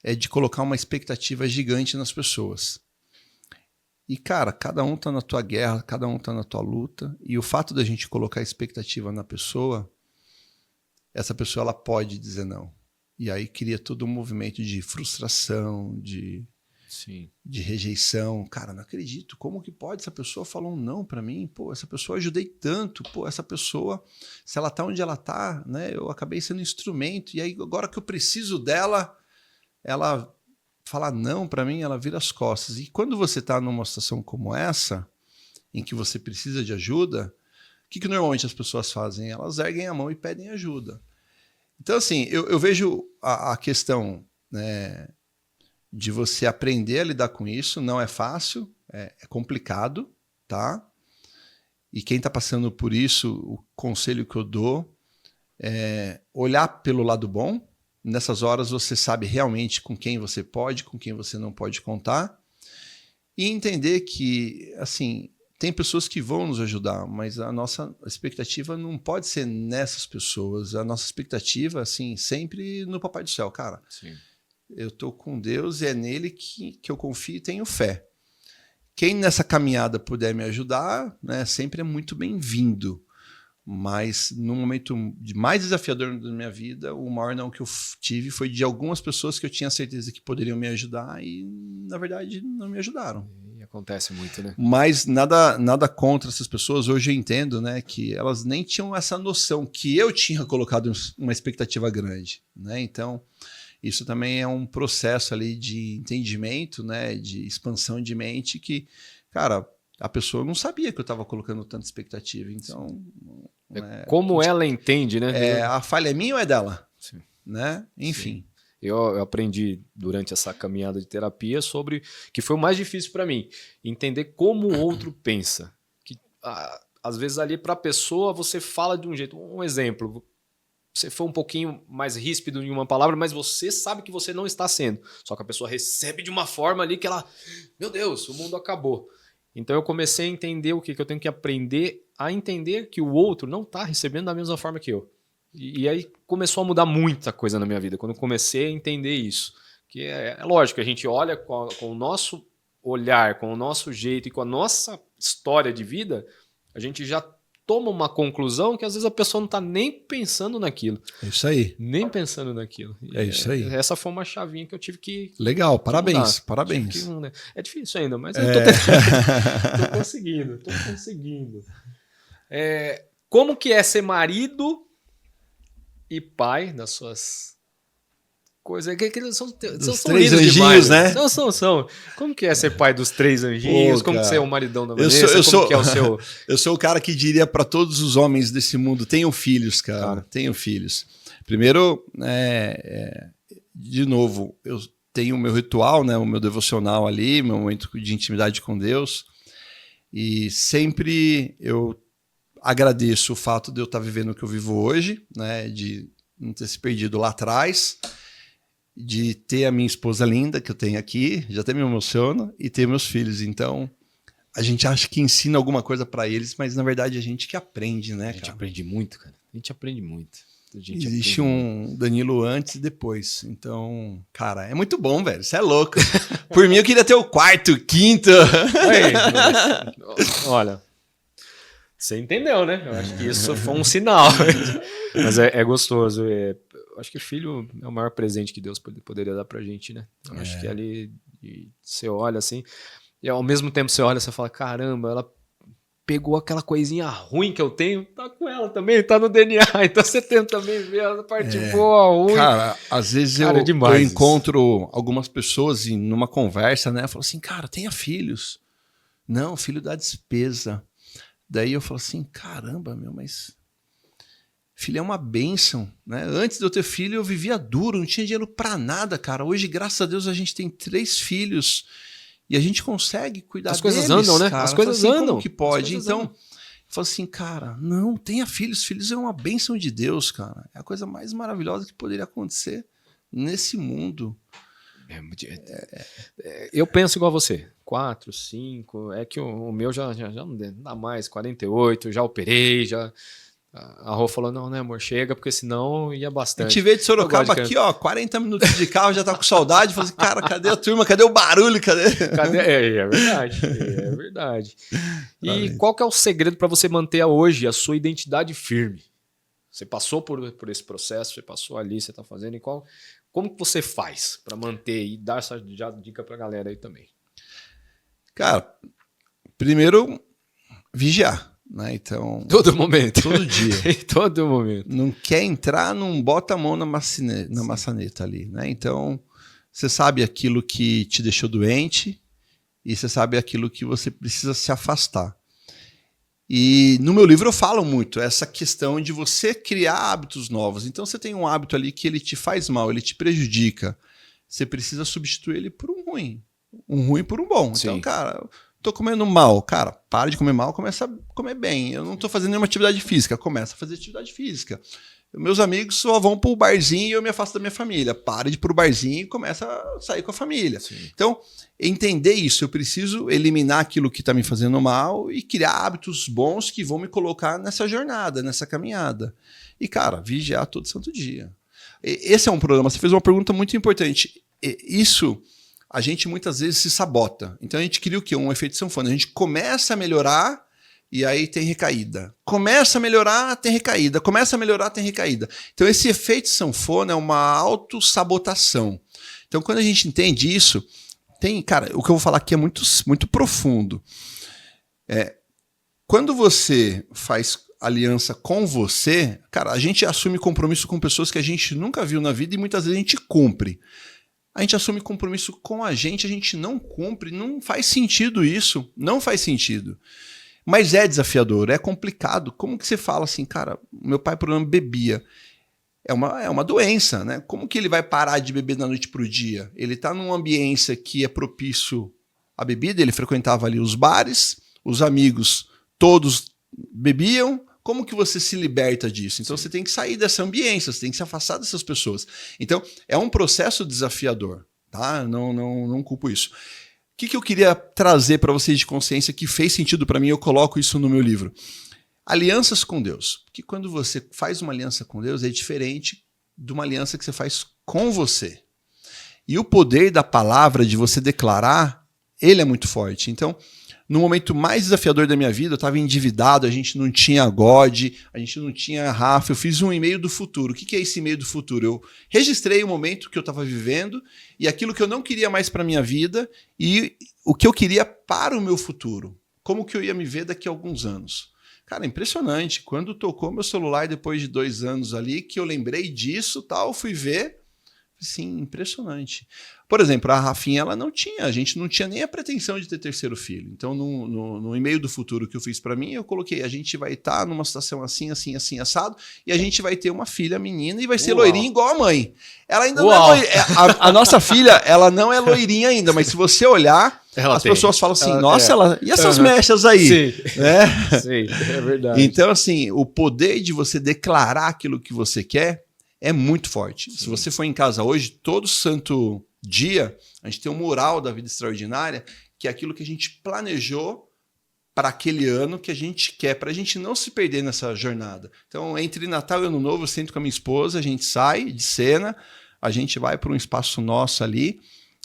é de colocar uma expectativa gigante nas pessoas. E, cara, cada um tá na tua guerra, cada um tá na tua luta. E o fato da gente colocar expectativa na pessoa, essa pessoa ela pode dizer não. E aí cria todo um movimento de frustração, de rejeição. Cara, não acredito. Como que pode? Essa pessoa falou um não pra mim. Pô, essa pessoa eu ajudei tanto. Pô, essa pessoa, se ela tá onde ela tá, né? Eu acabei sendo instrumento. E aí, agora que eu preciso dela, ela fala não pra mim, ela vira as costas. E quando você tá numa situação como essa, em que você precisa de ajuda, o que normalmente as pessoas fazem? Elas erguem a mão e pedem ajuda. Então, assim, eu vejo a questão, né, de você aprender a lidar com isso. Não é fácil, é complicado, tá? E quem está passando por isso, o conselho que eu dou é olhar pelo lado bom. Nessas horas você sabe realmente com quem você pode, com quem você não pode contar. E entender que, assim, tem pessoas que vão nos ajudar, mas a nossa expectativa não pode ser nessas pessoas. A nossa expectativa, assim, sempre no Papai do Céu, cara. Sim. Eu estou com Deus e é nele que eu confio e tenho fé. Quem nessa caminhada puder me ajudar, né, sempre é muito bem-vindo. Mas no momento mais desafiador da minha vida, o maior não que eu tive foi de algumas pessoas que eu tinha certeza que poderiam me ajudar e, na verdade, não me ajudaram. E acontece muito, né? Mas nada contra essas pessoas. Hoje eu entendo, né, que elas nem tinham essa noção que eu tinha colocado uma expectativa grande, né? Então, isso também é um processo ali de entendimento, né, de expansão de mente que, cara, a pessoa não sabia que eu estava colocando tanta expectativa. Então, como ela entende, né? A falha é minha ou é dela? Sim. Né? Enfim. Sim. Eu aprendi durante essa caminhada de terapia sobre que foi o mais difícil para mim, entender como o outro pensa. Que às vezes ali para a pessoa você fala de um jeito. Um exemplo, você foi um pouquinho mais ríspido em uma palavra, mas você sabe que você não está sendo. Só que a pessoa recebe de uma forma ali que ela, meu Deus, o mundo acabou. Então eu comecei a entender o que eu tenho que aprender a entender que o outro não está recebendo da mesma forma que eu. E aí começou a mudar muita coisa na minha vida, quando eu comecei a entender isso. Que é lógico, a gente olha com o nosso olhar, com o nosso jeito e com a nossa história de vida, a gente já toma uma conclusão que às vezes a pessoa não está nem pensando naquilo. É isso aí. Nem pensando naquilo. É isso aí. Essa foi uma chavinha que eu tive que... Legal, parabéns, mudar. parabéns. É difícil ainda, mas eu tô conseguindo. Como que é ser marido e pai das suas coisas? São três anjinhos, demais, né? São. Como que é ser pai dos 3 anjinhos? Como que você é o maridão da Vanessa? Eu sou o cara que diria para todos os homens desse mundo, tenham filhos, cara. Tenham filhos. Primeiro, de novo, eu tenho o meu ritual, né, o meu devocional ali, meu momento de intimidade com Deus. E sempre eu agradeço o fato de eu estar vivendo o que eu vivo hoje, né, de não ter se perdido lá atrás, de ter a minha esposa linda, que eu tenho aqui, já até me emociono, e ter meus filhos. Então, a gente acha que ensina alguma coisa para eles, mas na verdade a gente que aprende, né, cara? A gente aprende muito, cara. A gente aprende muito. Existe um Danilo antes e depois. Então, cara, é muito bom, velho. Você é louco. Por mim, eu queria ter o quarto, quinto. Olha, você entendeu, né? Eu acho que isso foi um sinal. Mas é gostoso. Eu acho que filho é o maior presente que Deus poderia dar pra gente, né? Eu acho que ali você olha assim, e ao mesmo tempo você olha e você fala, caramba, ela pegou aquela coisinha ruim que eu tenho, tá com ela também, tá no DNA. Então você tenta também ver a parte boa, ruim. Cara, às vezes eu encontro algumas pessoas numa conversa, né? Eu falo assim, cara, tenha filhos. Não, filho dá despesa. Daí eu falo assim, caramba, mas filho é uma bênção, né? Antes de eu ter filho, eu vivia duro, não tinha dinheiro pra nada, cara. Hoje, graças a Deus, a gente tem 3 filhos e a gente consegue cuidar deles. As coisas andam, né? Cara. As coisas assim, andam. Como que pode? Então, eu falo assim, cara, não, tenha filhos. Filhos é uma bênção de Deus, cara. É a coisa mais maravilhosa que poderia acontecer nesse mundo. Eu penso igual a você. 4, 5. É que o meu já não dá mais. 48, já operei, já. A Rô falou, não, né, amor, chega, porque senão ia A bastante. gente veio de Sorocaba Eu gosto de aqui, ó, 40 minutos de carro, já tá com saudade. Falei assim, cara, cadê a turma? Cadê o barulho? Cadê? Cadê? É verdade, é verdade. E qual que é o segredo para você manter hoje a sua identidade firme? Você passou por esse processo, você passou ali, você tá fazendo, como que você faz para manter e dar essa dica pra galera aí também? Cara, primeiro, vigiar. Né? Então, todo momento. Todo dia. Em todo momento. Não quer entrar, não bota a mão na maçaneta ali. Né? Então, você sabe aquilo que te deixou doente e você sabe aquilo que você precisa se afastar. E no meu livro eu falo muito essa questão de você criar hábitos novos. Então, você tem um hábito ali que ele te faz mal, ele te prejudica. Você precisa substituir ele por um ruim. Um ruim por um bom. Sim. Então, cara... Tô comendo mal. Cara, para de comer mal, começa a comer bem. Eu não tô fazendo nenhuma atividade física. Começa a fazer atividade física. Meus amigos só vão pro barzinho e eu me afasto da minha família. Para de ir pro barzinho e começa a sair com a família. Sim. Então, entender isso. Eu preciso eliminar aquilo que tá me fazendo mal e criar hábitos bons que vão me colocar nessa jornada, nessa caminhada. E, cara, vigiar todo santo dia. Esse é um problema. Você fez uma pergunta muito importante. Isso... a gente muitas vezes se sabota. Então a gente cria o quê? Um efeito sanfona. A gente começa a melhorar e aí tem recaída. Começa a melhorar, tem recaída. Começa a melhorar, tem recaída. Então esse efeito sanfona é uma autossabotação. Então quando a gente entende isso, cara, o que eu vou falar aqui é muito, muito profundo. Quando você faz aliança com você, cara, a gente assume compromisso com pessoas que a gente nunca viu na vida e muitas vezes a gente cumpre. A gente assume compromisso com a gente não cumpre, não faz sentido isso, não faz sentido. Mas é desafiador, é complicado. Como que você fala assim, cara, meu pai, por exemplo, bebia. É uma doença, né? Como que ele vai parar de beber da noite para o dia? Ele está num ambiente que é propício à bebida, ele frequentava ali os bares, os amigos todos bebiam. Como que você se liberta disso? Então você tem que sair dessa ambiência, você tem que se afastar dessas pessoas. Então é um processo desafiador, tá? Não culpo isso. O que eu queria trazer para vocês de consciência que fez sentido para mim, eu coloco isso no meu livro. Alianças com Deus. Porque quando você faz uma aliança com Deus é diferente de uma aliança que você faz com você. E o poder da palavra, de você declarar, ele é muito forte. Então, no momento mais desafiador da minha vida, eu estava endividado, a gente não tinha God, a gente não tinha Rafa, eu fiz um e-mail do futuro. O que é esse e-mail do futuro? Eu registrei o momento que eu estava vivendo e aquilo que eu não queria mais para a minha vida e o que eu queria para o meu futuro. Como que eu ia me ver daqui a alguns anos. Cara, impressionante. Quando tocou meu celular depois de 2 anos ali, que eu lembrei disso, tal, fui ver, sim, impressionante. Por exemplo, a Rafinha, a gente não tinha nem a pretensão de ter terceiro filho. Então, no e-mail do futuro que eu fiz para mim, eu coloquei, a gente vai estar numa situação assim, assim, assim, assado, e a gente vai ter uma filha menina e vai ser loirinha igual a mãe. Ela ainda não é loirinha. A nossa filha, ela não é loirinha ainda, mas se você olhar, pessoas falam assim, nossa, e essas mechas aí? Sim. Né? Sim, é verdade. Então, assim, o poder de você declarar aquilo que você quer é muito forte. Sim. Se você for em casa hoje, todo santo dia, a gente tem um mural da vida extraordinária, que é aquilo que a gente planejou para aquele ano que a gente quer, para a gente não se perder nessa jornada. Então, entre Natal e Ano Novo, eu sento com a minha esposa, a gente sai de cena, a gente vai para um espaço nosso ali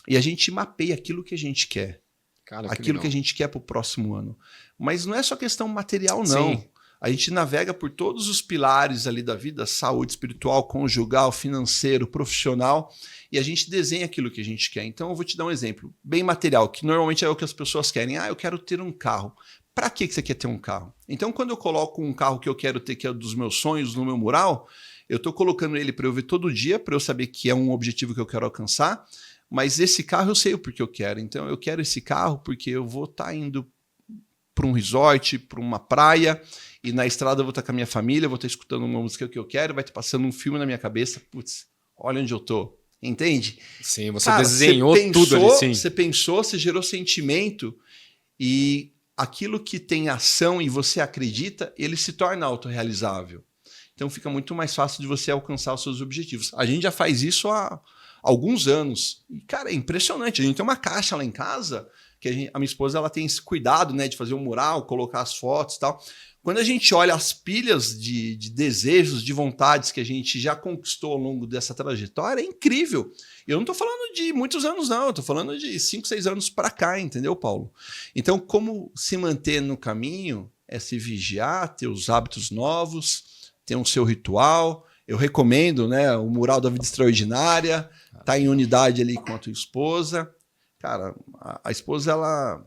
e a gente mapeia aquilo que a gente quer. Cara, aquilo que a gente quer para o próximo ano. Mas não é só questão material, não. Sim. A gente navega por todos os pilares ali da vida, saúde espiritual, conjugal, financeiro, profissional, e a gente desenha aquilo que a gente quer. Então eu vou te dar um exemplo bem material, que normalmente é o que as pessoas querem. Eu quero ter um carro. Para que você quer ter um carro? Então quando eu coloco um carro que eu quero ter, que é dos meus sonhos, no meu mural, eu estou colocando ele para eu ver todo dia, para eu saber que é um objetivo que eu quero alcançar, mas esse carro eu sei o porquê eu quero. Então eu quero esse carro porque eu vou estar indo para um resort, para uma praia, e na estrada eu vou estar com a minha família, vou estar escutando uma música que eu quero, vai estar passando um filme na minha cabeça, putz, olha onde eu tô, entende? Sim, você desenhou tudo ali, sim. Você pensou, você gerou sentimento, e aquilo que tem ação e você acredita, ele se torna autorrealizável. Então fica muito mais fácil de você alcançar os seus objetivos. A gente já faz isso há alguns anos, e cara, é impressionante, a gente tem uma caixa lá em casa, que a minha esposa ela tem esse cuidado, né, de fazer um mural, colocar as fotos e tal. Quando a gente olha as pilhas de desejos, de vontades que a gente já conquistou ao longo dessa trajetória, é incrível. Eu não estou falando de muitos anos, não. Eu estou falando de 5, 6 anos para cá, entendeu, Paulo? Então, como se manter no caminho é se vigiar, ter os hábitos novos, ter um seu ritual. Eu recomendo, né, o Mural da Vida Extraordinária, tá em unidade ali com a tua esposa. Cara, a esposa, ela...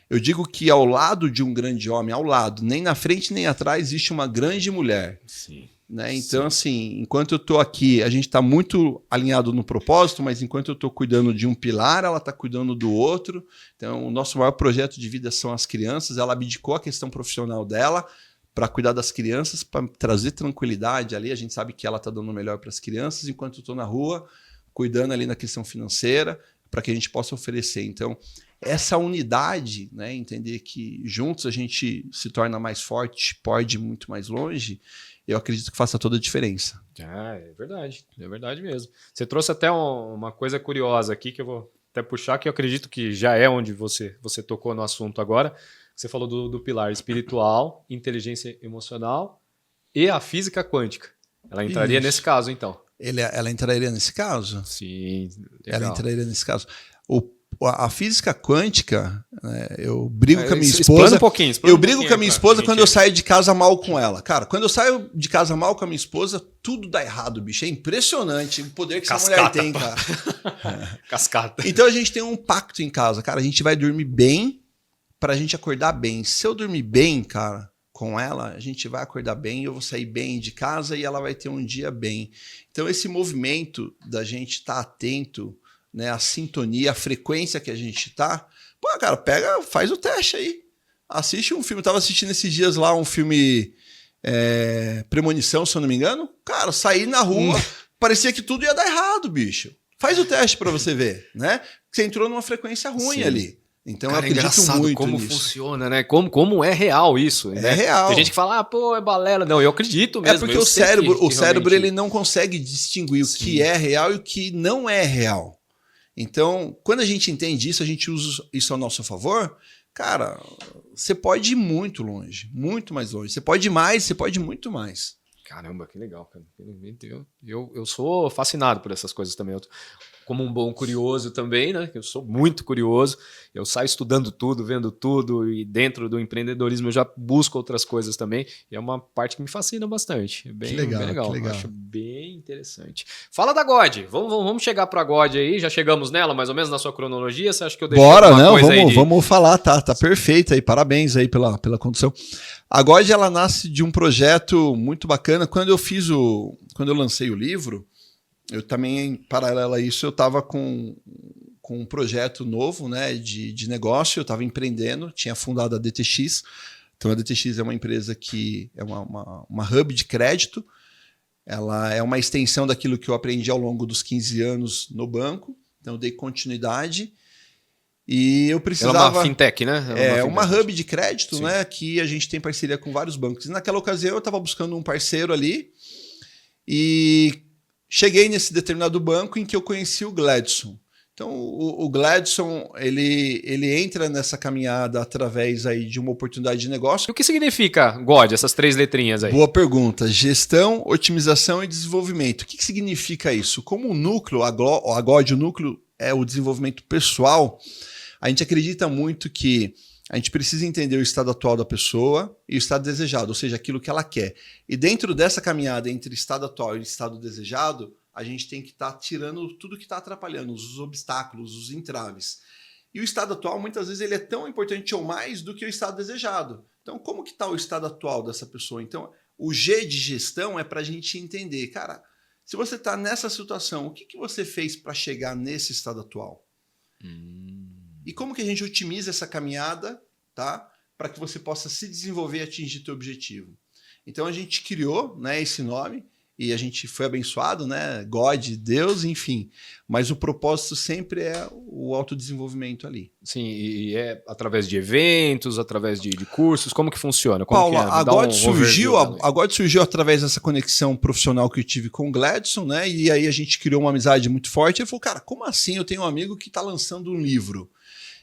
Eu digo que ao lado de um grande homem, ao lado, nem na frente nem atrás, existe uma grande mulher. Sim. Né? Então, assim, enquanto eu estou aqui, a gente está muito alinhado no propósito, mas enquanto eu estou cuidando de um pilar, ela está cuidando do outro. Então, o nosso maior projeto de vida são as crianças. Ela abdicou a questão profissional dela para cuidar das crianças, para trazer tranquilidade ali. A gente sabe que ela está dando o melhor para as crianças, enquanto eu estou na rua, cuidando ali na questão financeira, para que a gente possa oferecer. Então, essa unidade, né, entender que juntos a gente se torna mais forte, pode ir muito mais longe, eu acredito que faça toda a diferença. É verdade mesmo. Você trouxe até uma coisa curiosa aqui, que eu vou até puxar, que eu acredito que já é onde você tocou no assunto agora. Você falou do pilar espiritual, inteligência emocional e a física quântica. Ela entraria nesse caso, então. Ela entraria nesse caso? Sim, legal. Ela entraria nesse caso. A física quântica, né, eu brigo com a minha esposa. Eu brigo com a minha esposa quando eu saio de casa mal com ela. Cara, quando eu saio de casa mal com a minha esposa, tudo dá errado, bicho. É impressionante o poder que essa mulher tem, cara. Cascata. Então a gente tem um pacto em casa, cara. A gente vai dormir bem pra gente acordar bem. Se eu dormir bem, cara, com ela, a gente vai acordar bem, eu vou sair bem de casa e ela vai ter um dia bem. Então esse movimento da gente estar atento, né, a sintonia, a frequência que a gente tá. Pô, cara, faz o teste aí. Assiste um filme. Eu tava assistindo esses dias lá um filme Premonição, se eu não me engano. Cara, saí na rua, parecia que tudo ia dar errado, bicho. Faz o teste pra você ver, né? Você entrou numa frequência ruim. Sim. Ali. Então, cara, eu acredito muito como nisso. Funciona, né? Como é real isso. É né? real. Tem gente que fala, pô, é balela. Não, eu acredito mesmo. É porque o cérebro ele não consegue distinguir o que é real e o que não é real. Então, quando a gente entende isso, a gente usa isso ao nosso favor, cara, você pode ir muito longe, muito mais longe. Você pode ir mais, você pode ir muito mais. Caramba, que legal, cara. Eu sou fascinado por essas coisas também. Como um bom curioso também, né? Eu sou muito curioso. Eu saio estudando tudo, vendo tudo, e dentro do empreendedorismo eu já busco outras coisas também. E é uma parte que me fascina bastante. É bem legal. Que legal. Acho bem interessante. Fala da God. Vamos chegar para a God aí. Já chegamos nela, mais ou menos, na sua cronologia. Você acha que eu deixei alguma coisa aí? Vamos falar, tá perfeito aí. Parabéns aí pela condução. A God, ela nasce de um projeto muito bacana. Quando eu lancei o livro, eu também, paralelo a isso, eu estava com um projeto novo, né, de negócio. Eu estava empreendendo, tinha fundado a DTX. Então a DTX é uma empresa que é uma hub de crédito. Ela é uma extensão daquilo que eu aprendi ao longo dos 15 anos no banco. Então eu dei continuidade. E eu precisava... Ela é uma fintech, né? É uma hub de crédito, sim, né? Que a gente tem parceria com vários bancos. E naquela ocasião eu estava buscando um parceiro ali e cheguei nesse determinado banco em que eu conheci o Gladson. Então o Gladson, ele entra nessa caminhada através aí de uma oportunidade de negócio. O que significa God, essas 3 letrinhas aí? Boa pergunta. Gestão, otimização e desenvolvimento. O que significa isso? Como o núcleo, a God, o núcleo é o desenvolvimento pessoal, a gente acredita muito que a gente precisa entender o estado atual da pessoa e o estado desejado, ou seja, aquilo que ela quer. E dentro dessa caminhada entre estado atual e estado desejado, a gente tem que estar tirando tudo que está atrapalhando, os obstáculos, os entraves. E o estado atual, muitas vezes, ele é tão importante ou mais do que o estado desejado. Então, como que está o estado atual dessa pessoa? Então, o G de gestão é para a gente entender, cara, se você está nessa situação, o que você fez para chegar nesse estado atual? E como que a gente otimiza essa caminhada, tá? Para que você possa se desenvolver e atingir teu objetivo. Então a gente criou, né, esse nome e a gente foi abençoado, né? God, Deus, enfim. Mas o propósito sempre é o autodesenvolvimento ali. Sim, e é através de eventos, através de cursos, como que funciona? Paulo, a God surgiu através dessa conexão profissional que eu tive com o Gladson, né? E aí a gente criou uma amizade muito forte. Ele falou, cara, como assim? Eu tenho um amigo que está lançando um livro.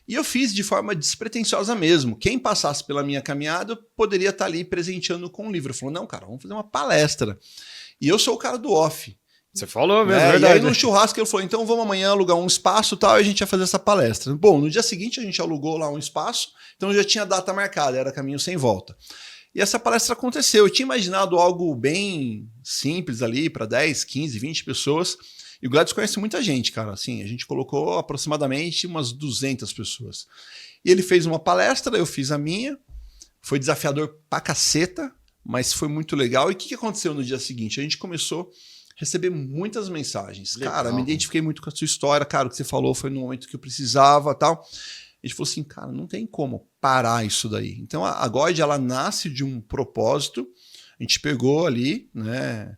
E eu fiz de forma despretensiosa mesmo. Quem passasse pela minha caminhada poderia estar ali presenteando com um livro. Falou, não, cara, vamos fazer uma palestra. E eu sou o cara do off. Você falou mesmo, né? verdade. E aí no churrasco ele falou, então vamos amanhã alugar um espaço e tal, e a gente ia fazer essa palestra. Bom, no dia seguinte a gente alugou lá um espaço, então já tinha data marcada, era caminho sem volta. E essa palestra aconteceu. Eu tinha imaginado algo bem simples ali para 10, 15, 20 pessoas. E o Gladson conhece muita gente, cara. Assim, a gente colocou aproximadamente umas 200 pessoas. E ele fez uma palestra, eu fiz a minha. Foi desafiador pra caceta, mas foi muito legal. E o que aconteceu no dia seguinte? A gente começou a receber muitas mensagens. Legal. Cara, me identifiquei muito com a sua história. Cara, o que você falou foi no momento que eu precisava e tal. A gente falou assim, cara, não tem como parar isso daí. Então a God, ela nasce de um propósito. A gente pegou ali, né?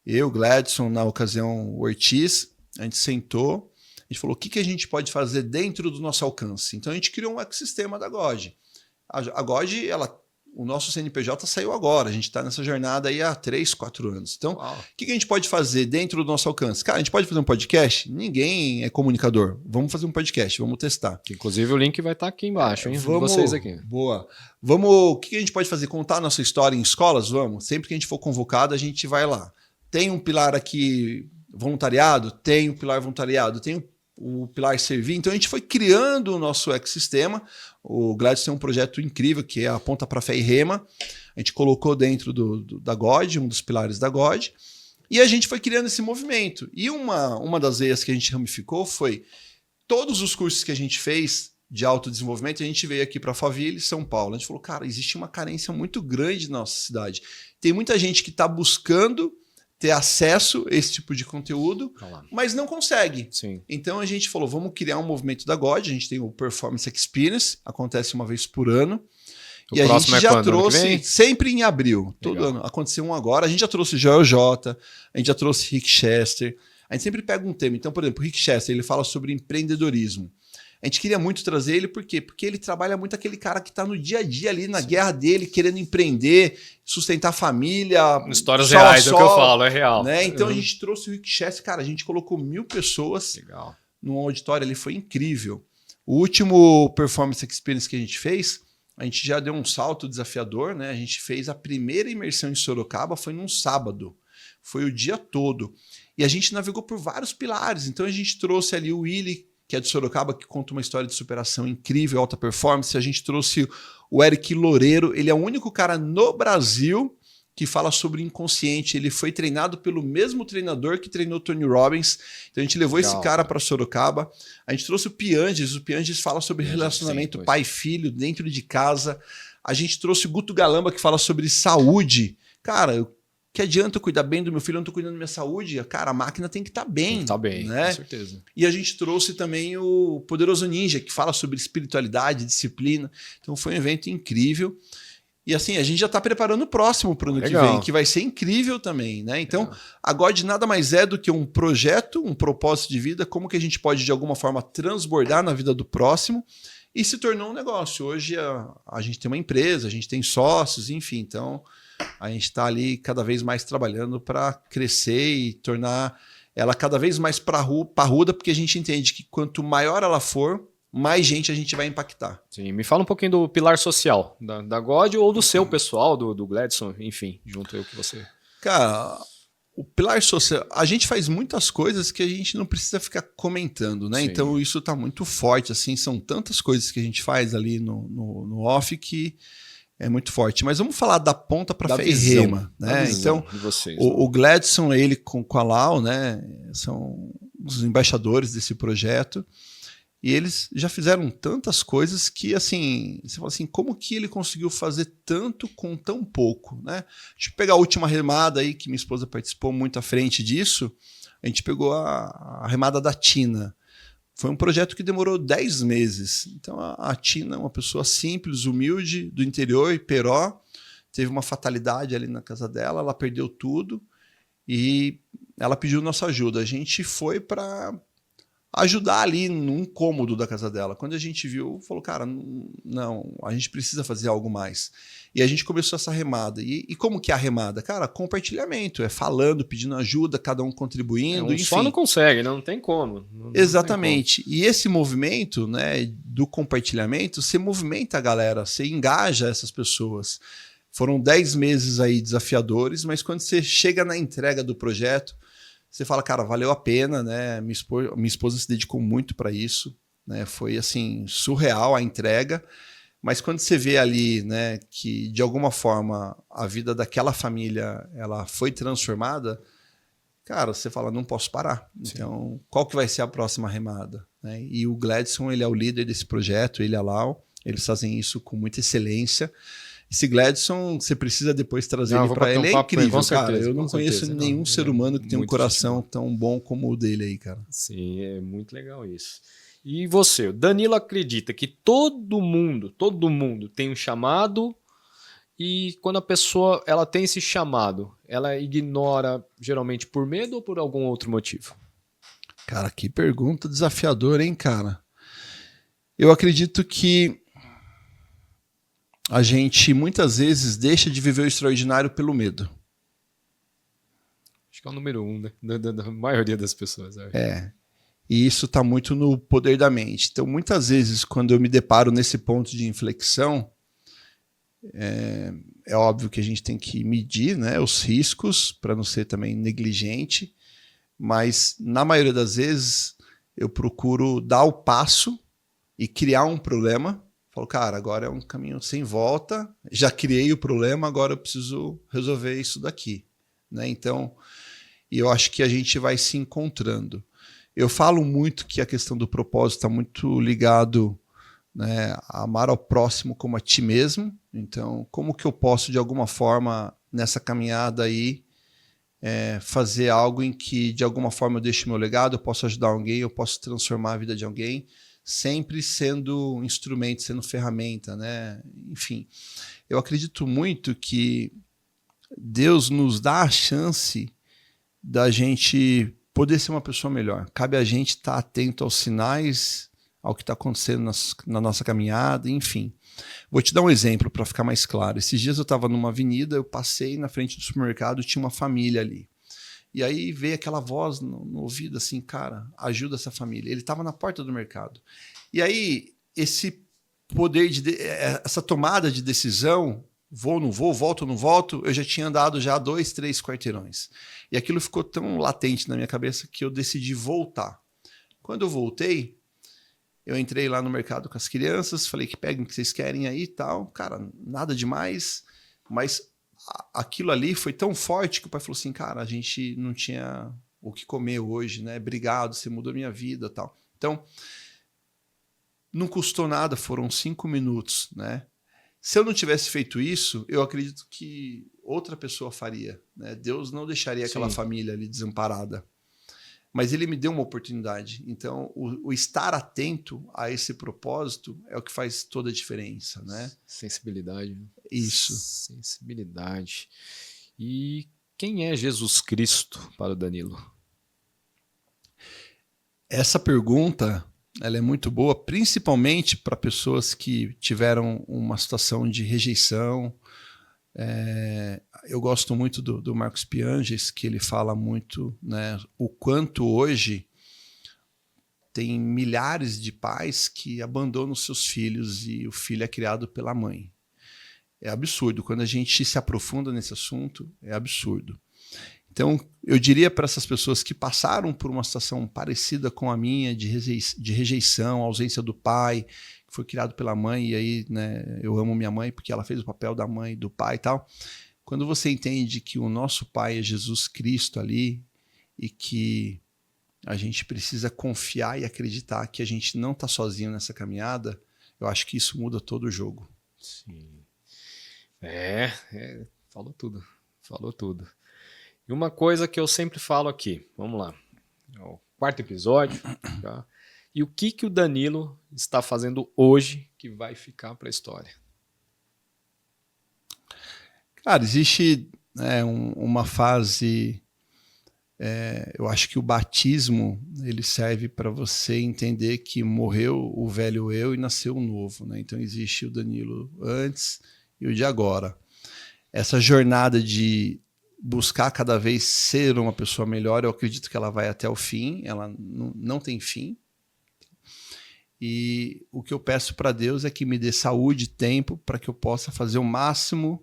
Eu, Gladson, na ocasião, o Ortiz, a gente sentou, a gente falou, o que a gente pode fazer dentro do nosso alcance? Então a gente criou um ecossistema da God. A God, o nosso CNPJ saiu agora, a gente está nessa jornada aí há 3, 4 anos. Então, o que a gente pode fazer dentro do nosso alcance? Cara, a gente pode fazer um podcast? Ninguém é comunicador. Vamos fazer um podcast, vamos testar. Inclusive o link vai estar aqui embaixo, hein? Vamos, vocês aqui. Boa. O que a gente pode fazer? Contar a nossa história em escolas? Vamos. Sempre que a gente for convocado, a gente vai lá. Tem um pilar aqui voluntariado? Tem um pilar voluntariado. Tem o pilar servir. Então a gente foi criando o nosso ecossistema. O Gladys tem um projeto incrível que é a Ponta para Fé e Rema. A gente colocou dentro da God, um dos pilares da God. E a gente foi criando esse movimento. E uma das veias que a gente ramificou foi todos os cursos que a gente fez de autodesenvolvimento, a gente veio aqui para Alphaville, São Paulo. A gente falou, cara, existe uma carência muito grande na nossa cidade. Tem muita gente que está buscando ter acesso a esse tipo de conteúdo, mas não consegue. Sim. Então a gente falou, vamos criar um movimento da God, a gente tem o Performance Experience, acontece uma vez por ano, e a gente já trouxe, sempre em abril, todo ano, aconteceu um agora, a gente já trouxe Joel J, a gente já trouxe Rick Chester, a gente sempre pega um tema, então por exemplo, o Rick Chester, ele fala sobre empreendedorismo. A gente queria muito trazer ele, por quê? Porque ele trabalha muito aquele cara que está no dia a dia ali, na guerra dele, querendo empreender, sustentar a família. Histórias reais, é o que eu falo, é real. Né? Então a gente trouxe o Rick Chester, cara, a gente colocou 1000 pessoas num auditório ali, foi incrível. O último Performance Experience que a gente fez, a gente já deu um salto desafiador, né? A gente fez a primeira imersão em Sorocaba, foi num sábado, foi o dia todo. E a gente navegou por vários pilares, então a gente trouxe ali o Willy, que é de Sorocaba, que conta uma história de superação incrível, alta performance. A gente trouxe o Eric Loureiro, ele é o único cara no Brasil que fala sobre inconsciente. Ele foi treinado pelo mesmo treinador que treinou Tony Robbins. Então a gente levou esse cara para Sorocaba. A gente trouxe o Pianges fala sobre relacionamento pai-filho dentro de casa. A gente trouxe o Guto Galamba, que fala sobre saúde. Cara, que adianta eu cuidar bem do meu filho, eu não estou cuidando da minha saúde? Cara, a máquina tem que estar bem. Está bem, né? Com certeza. E a gente trouxe também o Poderoso Ninja, que fala sobre espiritualidade, disciplina. Então foi um evento incrível. E assim, a gente já está preparando o próximo para o ano que vem, que vai ser incrível também. Né? Então, a God nada mais é do que um projeto, um propósito de vida, como que a gente pode, de alguma forma, transbordar na vida do próximo. E se tornou um negócio. Hoje a gente tem uma empresa, a gente tem sócios, enfim. Então, a gente está ali cada vez mais trabalhando para crescer e tornar ela cada vez mais parruda, porque a gente entende que quanto maior ela for, mais gente a gente vai impactar. Sim, me fala um pouquinho do pilar social, da God ou do seu pessoal, do Gladson, enfim, junto eu que você... Cara, o pilar social, a gente faz muitas coisas que a gente não precisa ficar comentando, né? Sim. Então isso está muito forte, assim, são tantas coisas que a gente faz ali no off que é muito forte. Mas vamos falar da Ponta para Fé e Rema, né? Então, o Gladson, ele com a Lau, né? São os embaixadores desse projeto. E eles já fizeram tantas coisas que, assim, você fala assim, como que ele conseguiu fazer tanto com tão pouco, né? Deixa eu pegar a última remada aí, que minha esposa participou muito à frente disso. A gente pegou a remada da Tina. Foi um projeto que demorou 10 meses. Então a Tina é uma pessoa simples, humilde, do interior, Iperó. Teve uma fatalidade ali na casa dela, ela perdeu tudo e ela pediu nossa ajuda. A gente foi para ajudar ali num cômodo da casa dela. Quando a gente viu, falou, cara, não, a gente precisa fazer algo mais. E a gente começou essa remada. E como que é a remada? Cara, compartilhamento, é falando, pedindo ajuda, cada um contribuindo, Um só não enfim. consegue, não tem como. Não Exatamente. E esse movimento, né, do compartilhamento, você movimenta a galera, você engaja essas pessoas. Foram 10 meses aí desafiadores, mas quando você chega na entrega do projeto, você fala, cara, valeu a pena, né? Minha esposa se dedicou muito para isso, né? Foi assim surreal a entrega, mas quando você vê ali, né, que de alguma forma a vida daquela família ela foi transformada, cara, você fala, não posso parar. Sim. Então, qual que vai ser a próxima remada? Né? E o Gladson, ele é o líder desse projeto, ele e a Lau, eles fazem isso com muita excelência. Esse Gladson, você precisa depois trazer ele para ele. É incrível, cara. Eu não conheço nenhum ser humano que tem um coração tão bom como o dele aí, cara. Sim, é muito legal isso. E você, o Danilo acredita que todo mundo tem um chamado e quando a pessoa ela tem esse chamado, ela ignora geralmente por medo ou por algum outro motivo? Cara, que pergunta desafiadora, hein, cara? Eu acredito que a gente muitas vezes deixa de viver o extraordinário pelo medo. Acho que é o número 1, né? Da maioria das pessoas. E isso está muito no poder da mente. Então, muitas vezes, quando eu me deparo nesse ponto de inflexão, é óbvio que a gente tem que medir, né, os riscos para não ser também negligente, mas na maioria das vezes eu procuro dar o passo e criar um problema. Falo, cara, agora é um caminho sem volta, já criei o problema, agora eu preciso resolver isso daqui. Né? Então, eu acho que a gente vai se encontrando. Eu falo muito que a questão do propósito está muito ligado, né, a amar ao próximo como a ti mesmo. Então, como que eu posso, de alguma forma, nessa caminhada aí, fazer algo em que, de alguma forma, eu deixe meu legado, eu posso ajudar alguém, eu posso transformar a vida de alguém, sempre sendo instrumento, sendo ferramenta, né? Enfim, eu acredito muito que Deus nos dá a chance da gente poder ser uma pessoa melhor. Cabe a gente estar atento aos sinais, ao que está acontecendo na nossa caminhada, enfim. Vou te dar um exemplo para ficar mais claro. Esses dias eu estava numa avenida, eu passei na frente do supermercado, tinha uma família ali. E aí veio aquela voz no ouvido assim, cara, ajuda essa família. Ele estava na porta do mercado. E aí esse poder essa tomada de decisão, vou, não vou, volto, não volto, eu já tinha andado já 2, 3 quarteirões. E aquilo ficou tão latente na minha cabeça que eu decidi voltar. Quando eu voltei, eu entrei lá no mercado com as crianças, falei que peguem o que vocês querem aí e tal. Cara, nada demais, mas aquilo ali foi tão forte que o pai falou assim, cara, a gente não tinha o que comer hoje, né? Obrigado, você mudou minha vida e tal. Então, não custou nada, foram 5 minutos, né? Se eu não tivesse feito isso, eu acredito que outra pessoa faria, né? Deus não deixaria aquela família ali desamparada. Mas ele me deu uma oportunidade. Então, o estar atento a esse propósito é o que faz toda a diferença, né? Sensibilidade. Isso. Sensibilidade. E quem é Jesus Cristo para o Danilo? Essa pergunta, ela é muito boa, principalmente para pessoas que tiveram uma situação de rejeição. Eu gosto muito do Marcos Pianges, que ele fala muito, né, o quanto hoje tem milhares de pais que abandonam seus filhos e o filho é criado pela mãe. É absurdo. Quando a gente se aprofunda nesse assunto, é absurdo. Então, eu diria para essas pessoas que passaram por uma situação parecida com a minha, de rejeição, ausência do pai, que foi criado pela mãe, e aí, né, eu amo minha mãe porque ela fez o papel da mãe, do pai e tal. Quando você entende que o nosso pai é Jesus Cristo ali e que a gente precisa confiar e acreditar que a gente não está sozinho nessa caminhada, eu acho que isso muda todo o jogo. Sim. Falou tudo. Falou tudo. E uma coisa que eu sempre falo aqui, vamos lá, é o 4º episódio, tá? E o que o Danilo está fazendo hoje que vai ficar para a história? Cara, existe uma fase eu acho que o batismo ele serve para você entender que morreu o velho eu e nasceu o novo, né? Então existe o Danilo antes e o de agora. Essa jornada de buscar cada vez ser uma pessoa melhor, eu acredito que ela vai até o fim, ela não tem fim. E o que eu peço para Deus é que me dê saúde e tempo para que eu possa fazer o máximo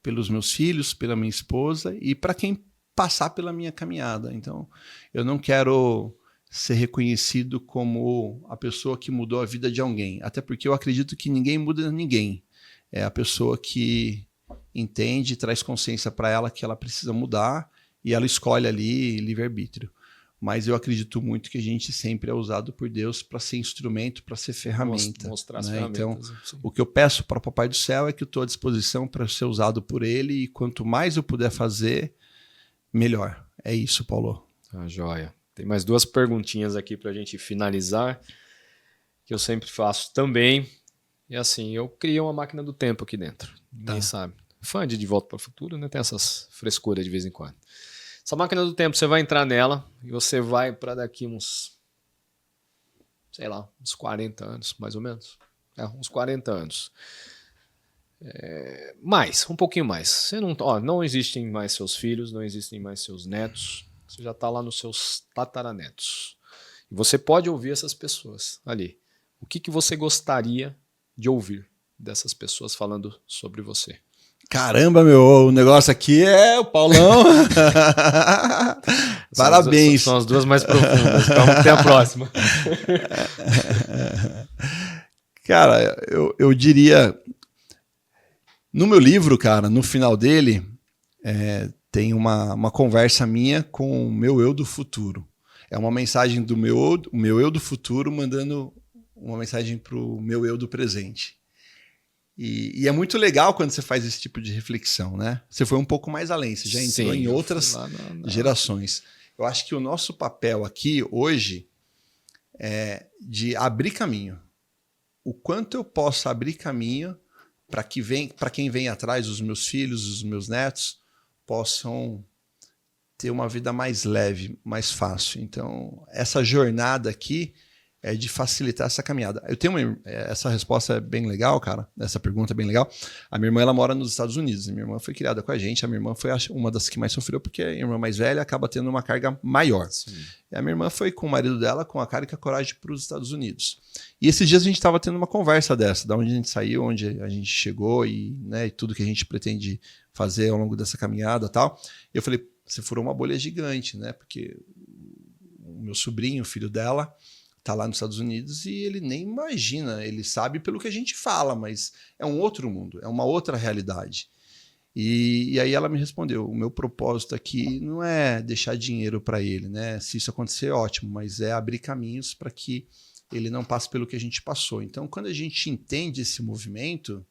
pelos meus filhos, pela minha esposa e para quem passar pela minha caminhada. Então, eu não quero ser reconhecido como a pessoa que mudou a vida de alguém, até porque eu acredito que ninguém muda ninguém. É a pessoa que entende, traz consciência para ela que ela precisa mudar e ela escolhe ali livre-arbítrio. Mas eu acredito muito que a gente sempre é usado por Deus para ser instrumento, para ser ferramenta. Mostrar as né? ferramentas. Então, sim. o que eu peço para o Papai do Céu é que eu estou à disposição para ser usado por Ele e quanto mais eu puder fazer, melhor. É isso, Paulo. Ah, joia. Tem mais 2 perguntinhas aqui para a gente finalizar, que eu sempre faço também. E assim, eu criei uma máquina do tempo aqui dentro. Ninguém sabe. Fã de Volta para o Futuro, né? Tem essas frescuras de vez em quando. Essa máquina do tempo, você vai entrar nela e você vai para daqui uns, sei lá, uns 40 anos, mais ou menos. Uns 40 anos. Mais, um pouquinho mais. Você não existem mais seus filhos, não existem mais seus netos. Você já está lá nos seus tataranetos. E você pode ouvir essas pessoas ali. O que você gostaria de ouvir dessas pessoas falando sobre você? Caramba, meu, o negócio aqui é o Paulão. Parabéns. São as 2 mais profundas. Vamos ter a próxima. Cara, eu diria... No meu livro, cara, no final dele, tem uma conversa minha com o meu eu do futuro. É uma mensagem do meu eu do futuro mandando uma mensagem para o meu eu do presente. E é muito legal quando você faz esse tipo de reflexão, né? Você foi um pouco mais além, você já entrou em outras gerações. Eu acho que o nosso papel aqui hoje é de abrir caminho. O quanto eu posso abrir caminho para quem vem atrás, os meus filhos, os meus netos, possam ter uma vida mais leve, mais fácil. Então, essa jornada aqui é de facilitar essa caminhada. Eu tenho essa resposta é bem legal, cara. Essa pergunta é bem legal. A minha irmã, ela mora nos Estados Unidos. A minha irmã foi criada com a gente. A minha irmã foi uma das que mais sofreu, porque a irmã mais velha acaba tendo uma carga maior. Sim. E a minha irmã foi com o marido dela, com a cara e com a coragem para os Estados Unidos. E esses dias a gente estava tendo uma conversa dessa, da onde a gente saiu, onde a gente chegou e tudo que a gente pretende fazer ao longo dessa caminhada e tal. Eu falei, você furou uma bolha gigante, né? Porque o meu sobrinho, o filho dela, tá lá nos Estados Unidos e ele nem imagina, ele sabe pelo que a gente fala, mas é um outro mundo, é uma outra realidade. E aí ela me respondeu, o meu propósito aqui não é deixar dinheiro para ele, né? Se isso acontecer, ótimo, mas é abrir caminhos para que ele não passe pelo que a gente passou. Então, quando a gente entende esse movimento,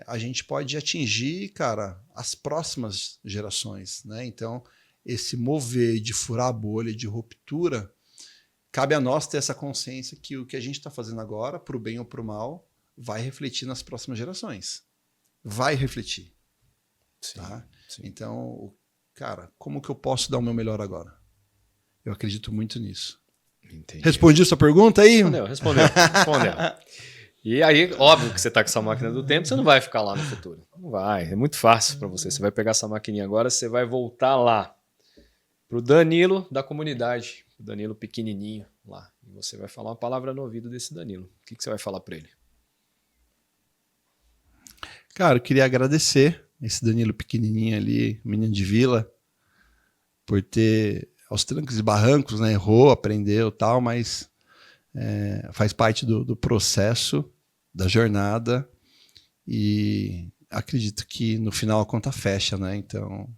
a gente pode atingir, cara, as próximas gerações, né? Então, esse mover de furar a bolha, de ruptura, cabe a nós ter essa consciência que o que a gente está fazendo agora, para o bem ou para o mal, vai refletir nas próximas gerações. Vai refletir. Sim, tá? Sim. Então, cara, como que eu posso dar o meu melhor agora? Eu acredito muito nisso. Entendi. Respondi sua pergunta aí? Respondeu. E aí, óbvio que você está com essa máquina do tempo, você não vai ficar lá no futuro. Não vai, é muito fácil para você. Você vai pegar essa maquininha agora, você vai voltar lá para o Danilo da comunidade. O Danilo pequenininho lá. E você vai falar uma palavra no ouvido desse Danilo. O que você vai falar para ele? Cara, eu queria agradecer esse Danilo pequenininho ali, menino de vila, por ter, aos trancos e barrancos, né, errou, aprendeu e tal, mas faz parte do processo, da jornada, e acredito que no final a conta fecha, né? Então,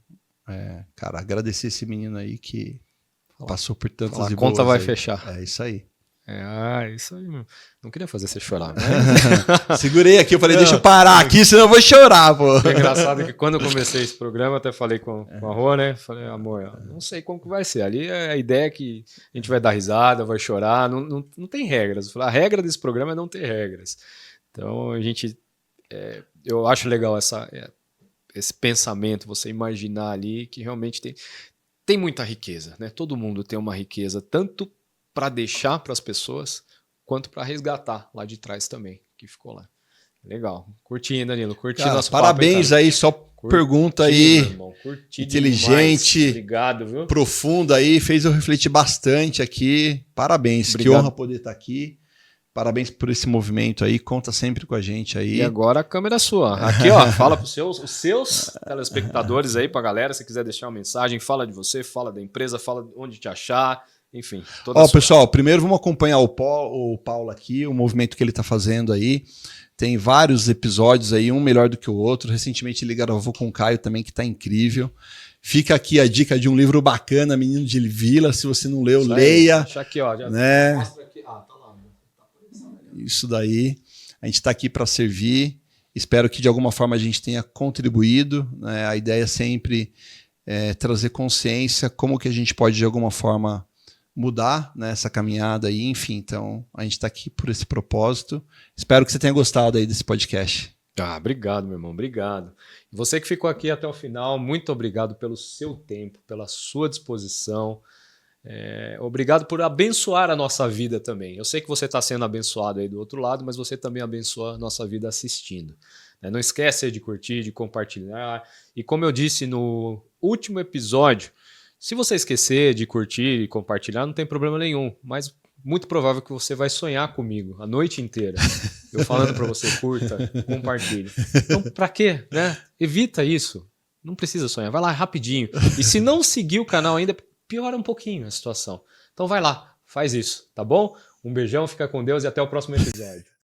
cara, agradecer esse menino aí que passou por tantas e boas. A conta vai aí. fechar. É isso aí. Isso aí, meu. Não queria fazer você chorar. Mas... Segurei aqui, eu falei, deixa eu parar aqui, senão eu vou chorar, pô. O engraçado é que quando eu comecei esse programa, eu até falei com a Rô, né? Falei, amor, não sei como que vai ser. Ali a ideia é que a gente vai dar risada, vai chorar, não tem regras. Eu falei, a regra desse programa é não ter regras. Então, a gente... eu acho legal esse pensamento, você imaginar ali que realmente tem muita riqueza, né? Todo mundo tem uma riqueza, tanto para deixar para as pessoas, quanto para resgatar lá de trás também, que ficou lá. Legal. Curti, hein, Danilo? Curti Cara, nosso parabéns papo, aí, só pergunta aí, meu irmão. Curti inteligente, demais. Obrigado, viu? profunda aí, fez eu refletir bastante aqui. Parabéns, Obrigado. que honra poder estar aqui. Parabéns por esse movimento aí, conta sempre com a gente aí. E agora a câmera é sua. Aqui, ó, fala para os seus telespectadores aí, pra galera, se quiser deixar uma mensagem, fala de você, fala da empresa, fala onde te achar, enfim. Ó, pessoal, primeiro vamos acompanhar o Paulo aqui, o movimento que ele tá fazendo aí. Tem vários episódios aí, um melhor do que o outro. Recentemente ele gravou com o Caio também, que tá incrível. Fica aqui a dica de um livro bacana, Menino de Vila. Se você não leu, leia. Deixa aqui, ó. Já né? mostra aqui. Ah, tá lá. Isso daí. A gente está aqui para servir. Espero que de alguma forma a gente tenha contribuído. Né? A ideia é sempre trazer consciência, como que a gente pode de alguma forma mudar, né, essa caminhada aí, enfim. Então, a gente está aqui por esse propósito. Espero que você tenha gostado aí desse podcast. Obrigado, meu irmão, obrigado. E você que ficou aqui até o final, muito obrigado pelo seu tempo, pela sua disposição. Obrigado por abençoar a nossa vida também. Eu sei que você está sendo abençoado aí do outro lado, mas você também abençoa a nossa vida assistindo. Não esquece de curtir, de compartilhar. E como eu disse no último episódio, se você esquecer de curtir e compartilhar, não tem problema nenhum, mas muito provável que você vai sonhar comigo a noite inteira. Eu falando para você, curta, compartilhe. Então, para quê? Né? Evita isso. Não precisa sonhar. Vai lá rapidinho. E se não seguir o canal ainda, piora um pouquinho a situação. Então vai lá, faz isso, tá bom? Um beijão, fica com Deus e até o próximo episódio.